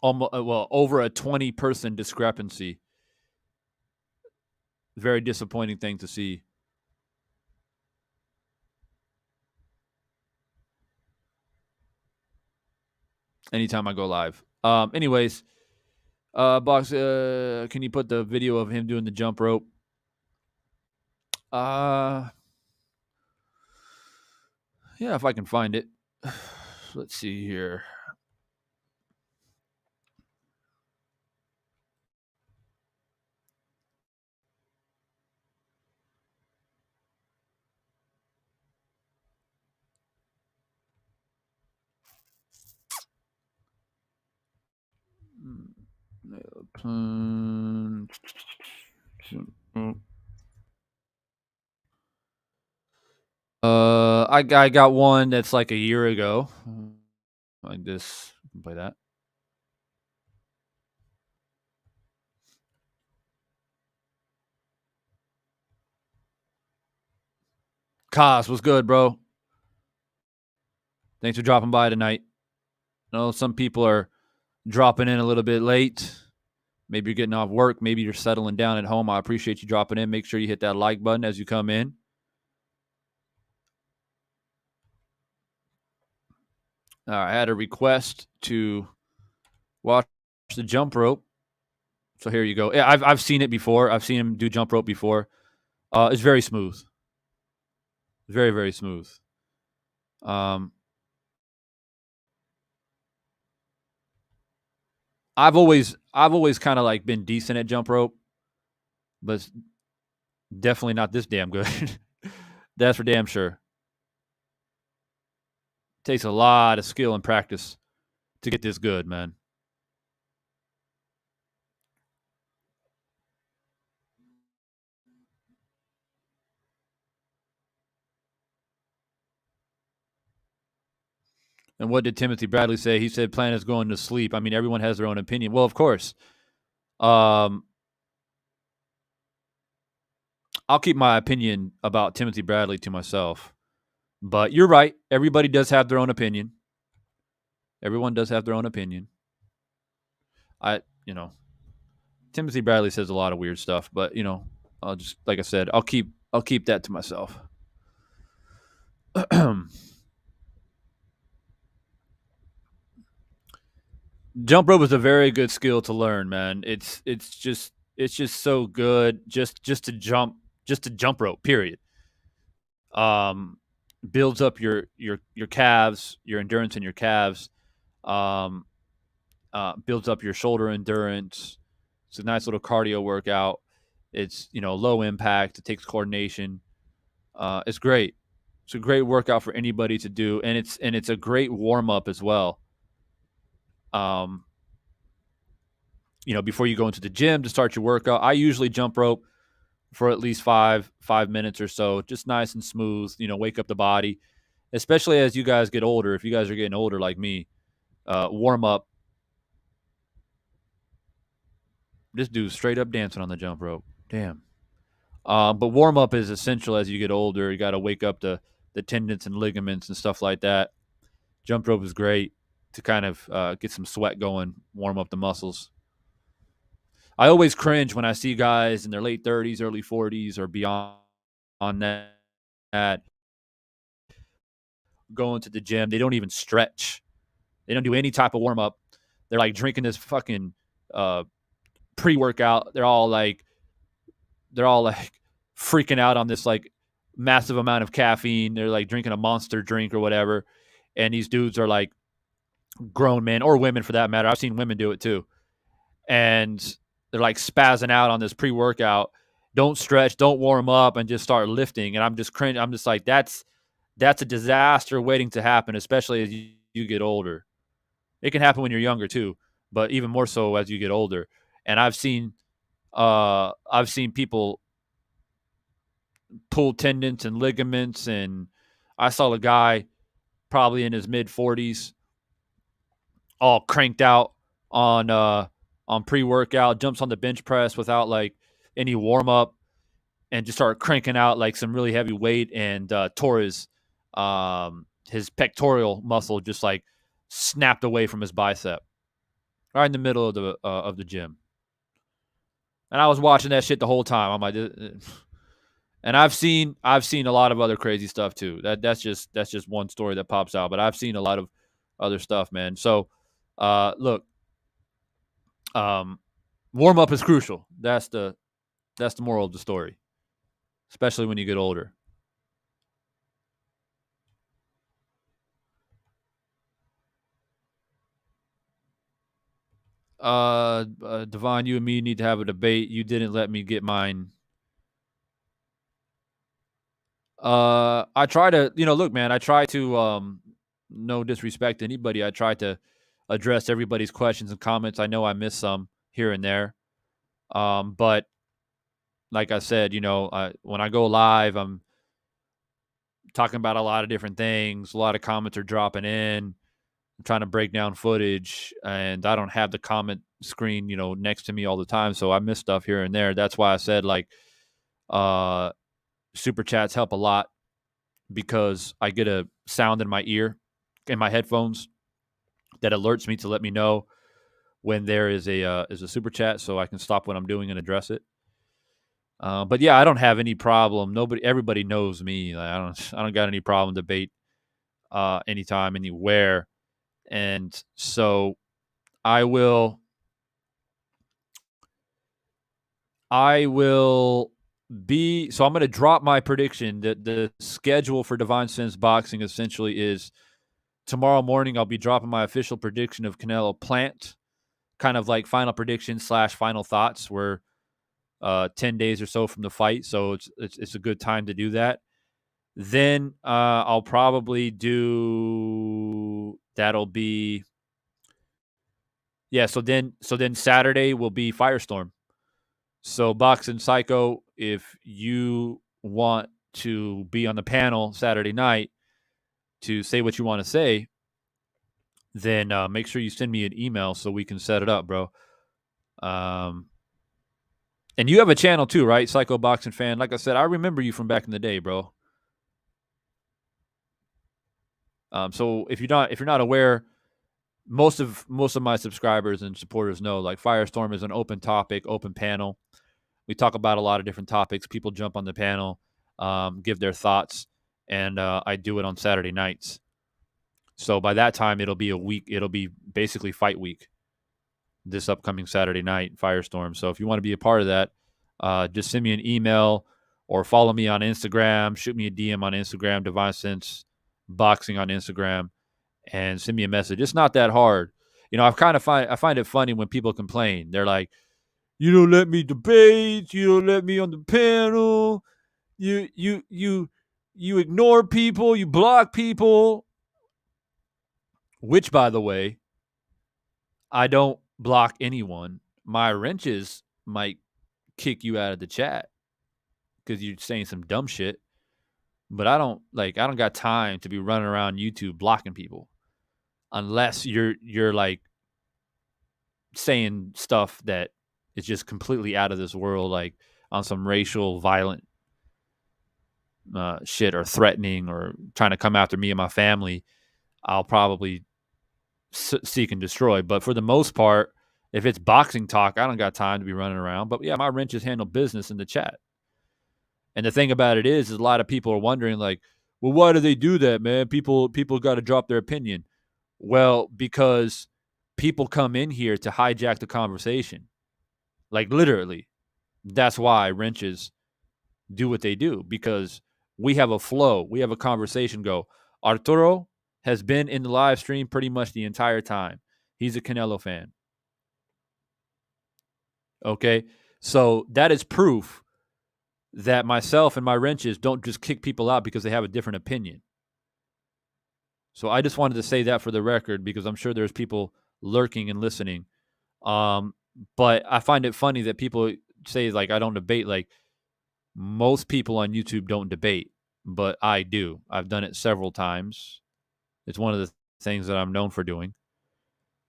Almost, over a 20-person discrepancy. Very disappointing thing to see. Anytime I go live. Anyways, Box, can you put the video of him doing the jump rope? Yeah, if I can find it. Let's see here. I got one that's like a year ago. Like this. Play that. Kaz, what's good, bro? Thanks for dropping by tonight. I know some people are dropping in a little bit late. Maybe you're getting off work. Maybe you're settling down at home. I appreciate you dropping in. Make sure you hit that like button as you come in. I had a request to watch the jump rope. So here you go. Yeah, I've seen it before. I've seen him do jump rope before. It's very smooth. Very, very smooth. I've always kind of like been decent at jump rope, but definitely not this damn good. That's for damn sure. Takes a lot of skill and practice to get this good, man. And what did Timothy Bradley say? He said Plant is going to sleep. I mean, everyone has their own opinion. Well, of course. I'll keep my opinion about Timothy Bradley to myself. But you're right. Everybody does have their own opinion. Everyone does have their own opinion. Timothy Bradley says a lot of weird stuff, but I'll just, like I said, I'll keep that to myself. Jump rope is a very good skill to learn, man. It's just so good just to jump rope, period. builds up your calves, your endurance in your calves. Um, builds up your shoulder endurance. It's a nice little cardio workout. It's low impact. It takes coordination. It's great. It's a great workout for anybody to do, and it's a great warm up as well. Um, before you go into the gym to start your workout, I usually jump rope for at least 5 minutes or so, just nice and smooth. Wake up the body, especially as you guys get older. If you guys are getting older like me, warm up. This dude's straight up dancing on the jump rope. Damn. But warm up is essential as you get older. You got to wake up the tendons and ligaments and stuff like that. Jump rope is great to kind of get some sweat going, warm up the muscles. I always cringe when I see guys in their late 30s, early 40s, or beyond on that going to the gym. They don't even stretch. They don't do any type of warm up. They're like drinking this fucking pre-workout. They're all like freaking out on this like massive amount of caffeine. They're like drinking a Monster drink or whatever. And these dudes are like grown men or women for that matter. I've seen women do it too. And they're like spazzing out on this pre-workout. Don't stretch, don't warm up, and just start lifting. And I'm just cringe. I'm just like, that's a disaster waiting to happen, especially as you get older. It can happen when you're younger too, but even more so as you get older. And I've seen people pull tendons and ligaments, and I saw a guy probably in his mid 40s, all cranked out on pre-workout, jumps on the bench press without like any warm up, and just started cranking out like some really heavy weight, and tore his pectoral muscle just like snapped away from his bicep, right in the middle of the gym. And I was watching that shit the whole time. I'm like, and I've seen a lot of other crazy stuff too. That's just one story that pops out, but I've seen a lot of other stuff, man. So, look, warm up is crucial. That's the moral of the story, especially when you get older. Devon, you and me need to have a debate. You didn't let me get mine. I try to, look, man, I try to, no disrespect to anybody. I try to address everybody's questions and comments. I know I missed some here and there. But like I said, when I go live, I'm talking about a lot of different things. A lot of comments are dropping in. I'm trying to break down footage, and I don't have the comment screen, next to me all the time. So I miss stuff here and there. That's why I said like, super chats help a lot because I get a sound in my ear, in my headphones, that alerts me to let me know when there is a super chat, so I can stop what I'm doing and address it. But yeah, I don't have any problem. Everybody knows me. Like, I don't got any problem debate anytime, anywhere. And so I will be. So I'm going to drop my prediction that the schedule for Divine Sense Boxing essentially is tomorrow morning. I'll be dropping my official prediction of Canelo Plant, kind of like final prediction / final thoughts. We're 10 days or so from the fight, so it's a good time to do that. Then I'll probably do. That'll be. Yeah. So then Saturday will be Firestorm. So Boxing Psycho, if you want to be on the panel Saturday night to say what you want to say, then make sure you send me an email so we can set it up, bro. And you have a channel too, right? Psycho Boxing Fan. Like I said, I remember you from back in the day, bro. So if you're not aware, most of my subscribers and supporters know like Firestorm is an open topic, open panel. We talk about a lot of different topics. People jump on the panel, give their thoughts, and I do it on Saturday nights. So by that time, it'll be a week. It'll be basically fight week this upcoming Saturday night, Firestorm. So if you want to be a part of that, just send me an email or follow me on Instagram. Shoot me a DM on Instagram, Divine Sense Boxing on Instagram, and send me a message. It's not that hard. I find it funny when people complain. They're like, "You don't let me debate. You don't let me on the panel. You ignore people. You block people." Which, by the way, I don't block anyone. My wrenches might kick you out of the chat because you're saying some dumb shit. But I don't got time to be running around YouTube blocking people unless you're like saying stuff that is just completely out of this world, like on some racial violent shit, or threatening, or trying to come after me and my family. I'll probably seek and destroy. But for the most part, if it's boxing talk, I don't got time to be running around. But yeah, my wrenches handle business in the chat. And the thing about it is a lot of people are wondering, like, well, why do they do that, man? People got to drop their opinion. Well, because people come in here to hijack the conversation. Like, literally. That's why wrenches do what they do, because we have a flow. We have a conversation go. Arturo has been in the live stream pretty much the entire time. He's a Canelo fan. Okay? So that is proof that myself and my wrenches don't just kick people out because they have a different opinion. So I just wanted to say that for the record, because I'm sure there's people lurking and listening. But I find it funny that people say, like, I don't debate. Like, most people on YouTube don't debate, but I do. I've done it several times. It's one of the things that I'm known for doing.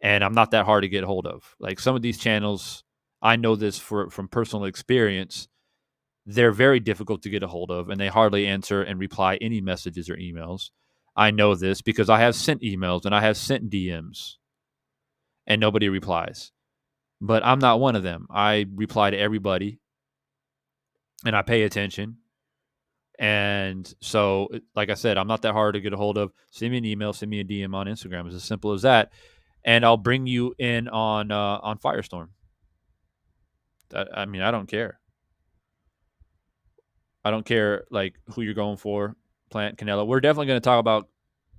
And I'm not that hard to get hold of. Like, some of these channels, I know this from personal experience, they're very difficult to get a hold of, and they hardly answer and reply any messages or emails. I know this because I have sent emails and I have sent DMs, and nobody replies. But I'm not one of them. I reply to everybody, and I pay attention. And so, like I said, I'm not that hard to get a hold of. Send me an email, send me a DM on Instagram. It's as simple as that. And I'll bring you in on Firestorm. I mean, I don't care. I don't care, like, who you're going for, Plant, Canelo. We're definitely going to talk about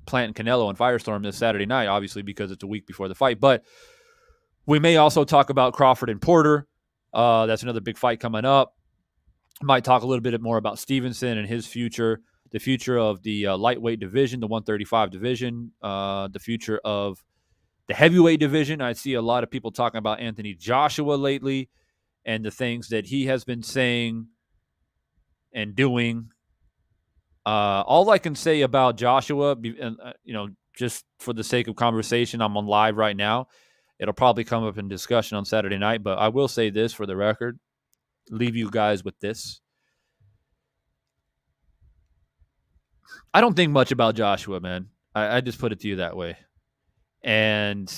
Plant and Canelo and Firestorm this Saturday night, obviously, because it's a week before the fight. But we may also talk about Crawford and Porter. That's another big fight coming up. Might talk a little bit more about Stevenson and his future, the future of the lightweight division, the 135 division, the future of the heavyweight division. I see a lot of people talking about Anthony Joshua lately and the things that he has been saying and doing. All I can say about Joshua, just for the sake of conversation, I'm on live right now. It'll probably come up in discussion on Saturday night, but I will say this for the record, leave you guys with this. I don't think much about Joshua, man. I just put it to you that way. And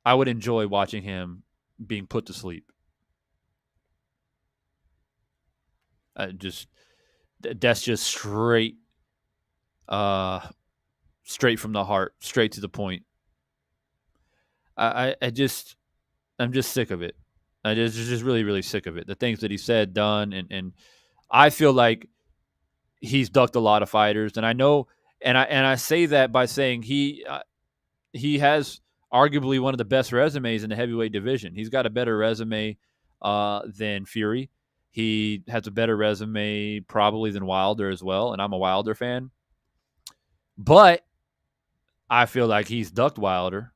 I would enjoy watching him being put to sleep. That's just straight from the heart, straight to the point. I'm just sick of it. I just really, really sick of it. The things that he said, done, and I feel like he's ducked a lot of fighters, and I know, and I say that by saying he has arguably one of the best resumes in the heavyweight division. He's got a better resume than Fury. He has a better resume probably than Wilder as well, and I'm a Wilder fan. But I feel like he's ducked Wilder.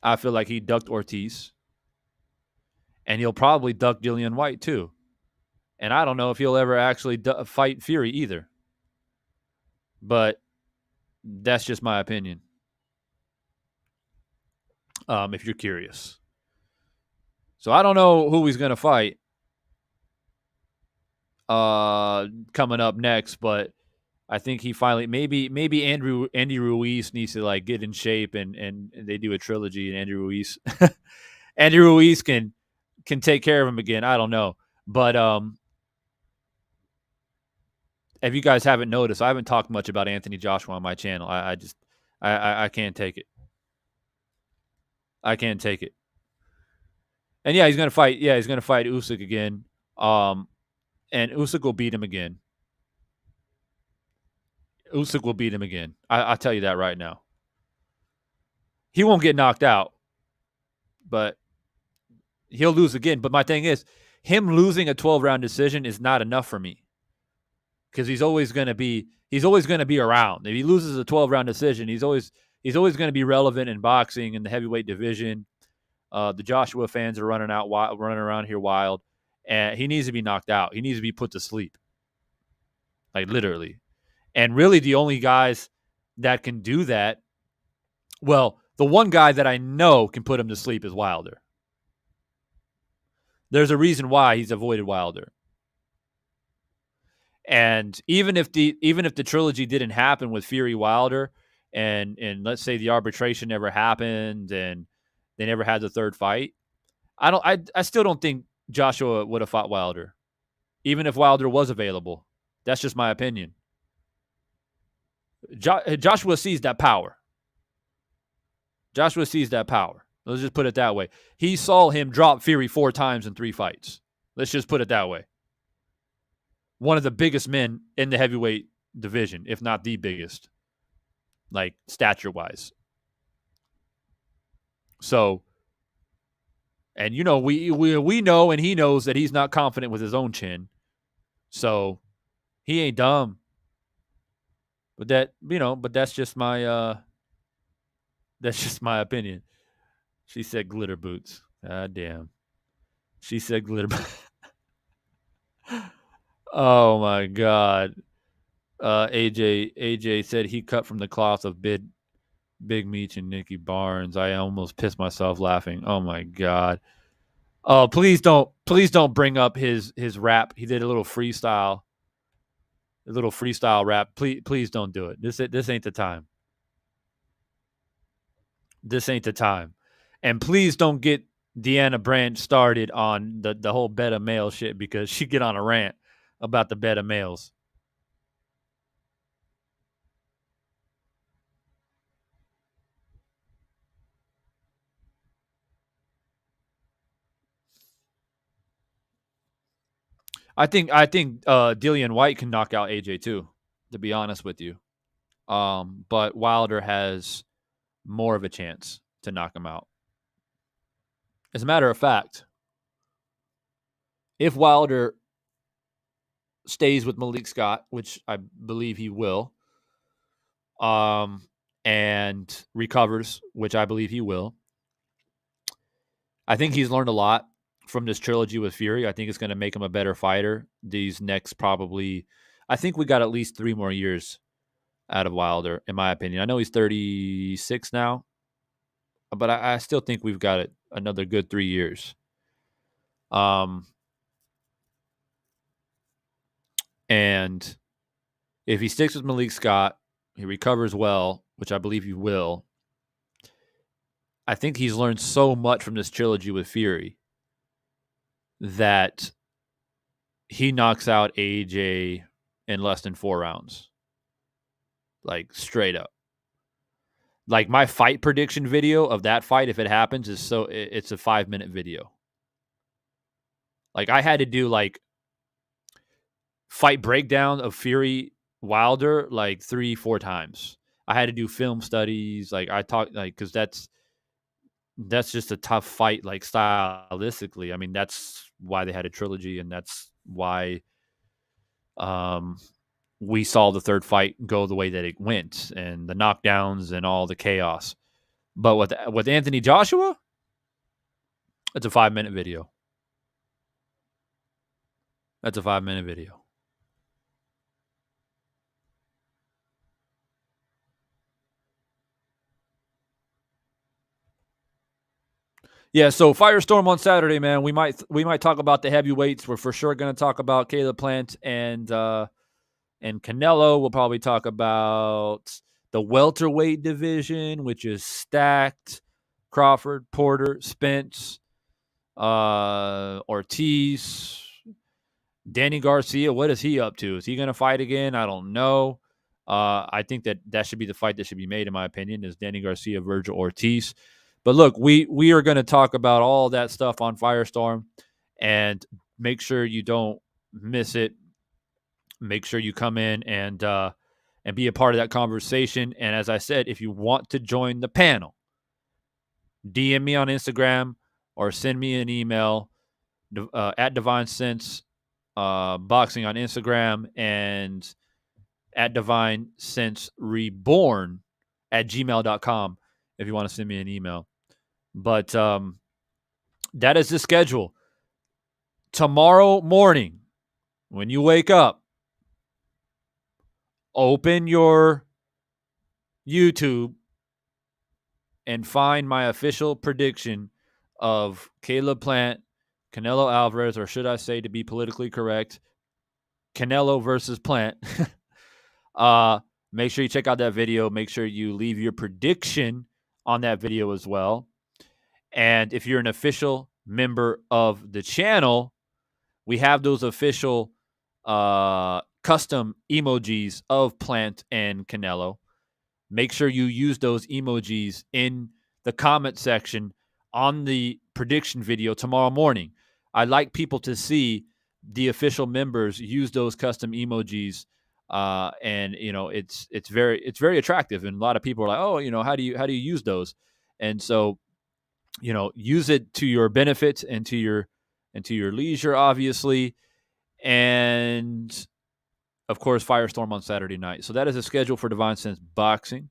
I feel like he ducked Ortiz. And he'll probably duck Dillian White too. And I don't know if he'll ever actually fight Fury either. But that's just my opinion. If you're curious. So I don't know who he's going to fight coming up next, but I think he finally maybe Andy Ruiz needs to, like, get in shape and they do a trilogy, and Andy Ruiz can take care of him again. I don't know. But if you guys haven't noticed, I haven't talked much about Anthony Joshua on my channel. I can't take it. I can't take it. And yeah, he's gonna fight. Yeah, he's gonna fight Usyk again. And Usyk will beat him again. Usyk will beat him again. I'll tell you that right now. He won't get knocked out, but he'll lose again. But my thing is, him losing a 12-round decision is not enough for me, because he's always going to be around. If he loses a 12-round decision, he's always going to be relevant in boxing in the heavyweight division. The Joshua fans are running around here wild, and he needs to be knocked out. He needs to be put to sleep, like literally. And really, the only guys that can do that, well, the one guy that I know can put him to sleep is Wilder. There's a reason why he's avoided Wilder. And even if the trilogy didn't happen with Fury Wilder, and let's say the arbitration never happened and they never had the third fight, I still don't think Joshua would have fought Wilder, even if Wilder was available. That's just my opinion. Joshua sees that power. Let's just put it that way. He saw him drop Fury 4 times in 3 fights. Let's just put it that way. One of the biggest men in the heavyweight division, if not the biggest, like stature-wise. So, and we know, and he knows that he's not confident with his own chin. So, he ain't dumb. But that's just my opinion. She said glitter boots. God damn. She said glitter boots. Oh my God. AJ said he cut from the cloth of Big Meech and Nicky Barnes. I almost pissed myself laughing. Oh my God. Oh, please don't bring up his rap. He did a little freestyle rap. Please don't do it. This ain't the time. This ain't the time. And please don't get Deanna Branch started on the whole beta male shit, because she get on a rant about the beta males. I think Dillian White can knock out AJ too, to be honest with you. But Wilder has more of a chance to knock him out. As a matter of fact, if Wilder stays with Malik Scott, which I believe he will, and recovers, which I believe he will, I think he's learned a lot from this trilogy with Fury. I think it's going to make him a better fighter. These next I think we got at least 3 more years out of Wilder, in my opinion. I know he's 36 now, but I still think we've got another good 3 years. And if he sticks with Malik Scott, he recovers well, which I believe he will. I think he's learned so much from this trilogy with Fury that he knocks out AJ in less than 4 rounds. Like, straight up. Like, my fight prediction video of that fight, if it happens, it's a 5-minute video. Like, I had to do, like, fight breakdown of Fury Wilder, like, 3-4 times. I had to do film studies. Like, I talked, like, because that's just a tough fight, like, stylistically. I mean, that's why they had a trilogy, and that's why we saw the third fight go the way that it went, and the knockdowns and all the chaos. But with Anthony Joshua, it's a 5-minute video. That's a 5-minute video. Yeah, so Firestorm on Saturday, man. We might talk about the heavyweights. We're for sure going to talk about Caleb Plant and Canelo. We'll probably talk about the welterweight division, which is stacked. Crawford, Porter, Spence, Ortiz, Danny Garcia. What is he up to? Is he going to fight again? I don't know. I think that should be the fight that should be made, in my opinion, is Danny Garcia, Virgil Ortiz. But look, we are going to talk about all that stuff on Firestorm. And make sure you don't miss it. Make sure you come in and be a part of that conversation. And as I said, if you want to join the panel, DM me on Instagram or send me an email at Divine Sense Boxing on Instagram and at Divine Sense Reborn at gmail.com if you want to send me an email. But that is the schedule. Tomorrow morning, when you wake up, open your YouTube and find my official prediction of Caleb Plant, Canelo Alvarez, or should I say, to be politically correct, Canelo versus Plant. Make sure you check out that video. Make sure you leave your prediction on that video as well. And if you're an official member of the channel, we have those official custom emojis of Plant and Canelo. Make sure you use those emojis in the comment section on the prediction video tomorrow morning. I'd like people to see the official members use those custom emojis, and it's very attractive. And a lot of people are like, oh, how do you use those? And so, use it to your benefit and to your leisure, obviously, and of course, Firestorm on Saturday night. So that is a schedule for Divine Sense Boxing.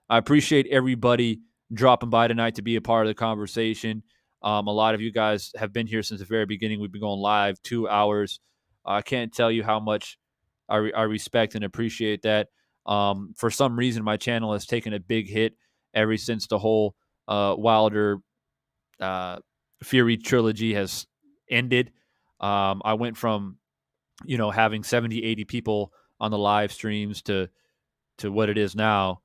I appreciate everybody dropping by tonight to be a part of the conversation. A lot of you guys have been here since the very beginning. We've been going live 2 hours. I can't tell you how much I respect and appreciate that. For some reason, my channel has taken a big hit ever since the whole Wilder Fury trilogy has ended. I went from having 70, 80 people on the live streams to what it is now.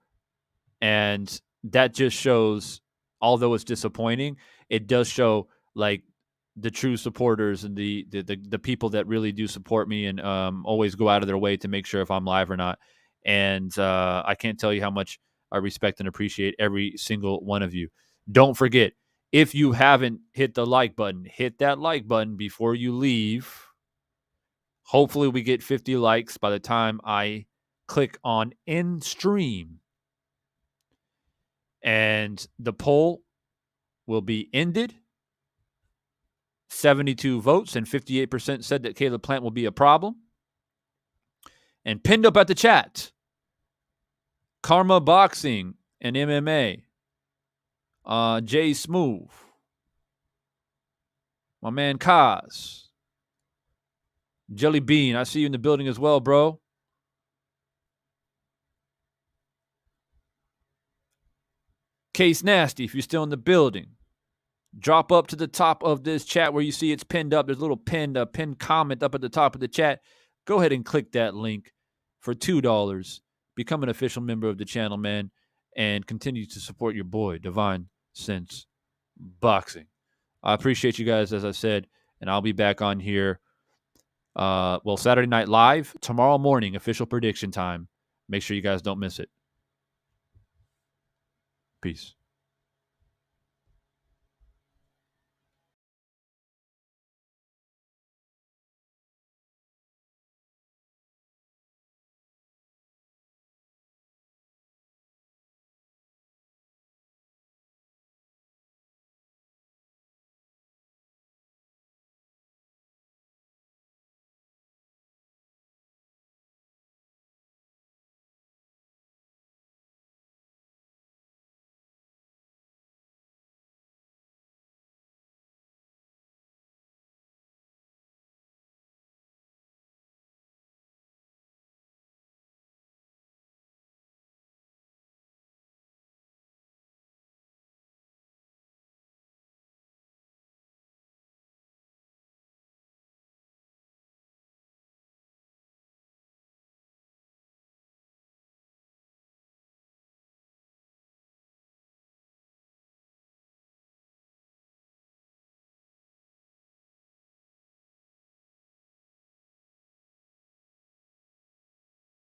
And that just shows, although it's disappointing, it does show like the true supporters and the people that really do support me and always go out of their way to make sure if I'm live or not. And I can't tell you how much I respect and appreciate every single one of you. Don't forget, if you haven't hit the like button, hit that like button before you leave. Hopefully we get 50 likes by the time I click on end stream. And the poll will be ended. 72 votes and 58% said that Caleb Plant will be a problem. And pinned up at the chat, Karma Boxing and MMA, Jay Smooth, my man Kaz, Jelly Bean, I see you in the building as well, bro. Case Nasty, if you're still in the building, drop up to the top of this chat where you see it's pinned up. There's a little pinned comment up at the top of the chat. Go ahead and click that link for $2. Become an official member of the channel, man, and continue to support your boy, Divine Sense Boxing. I appreciate you guys, as I said, and I'll be back on here. Saturday Night Live, tomorrow morning, official prediction time. Make sure you guys don't miss it. Peace.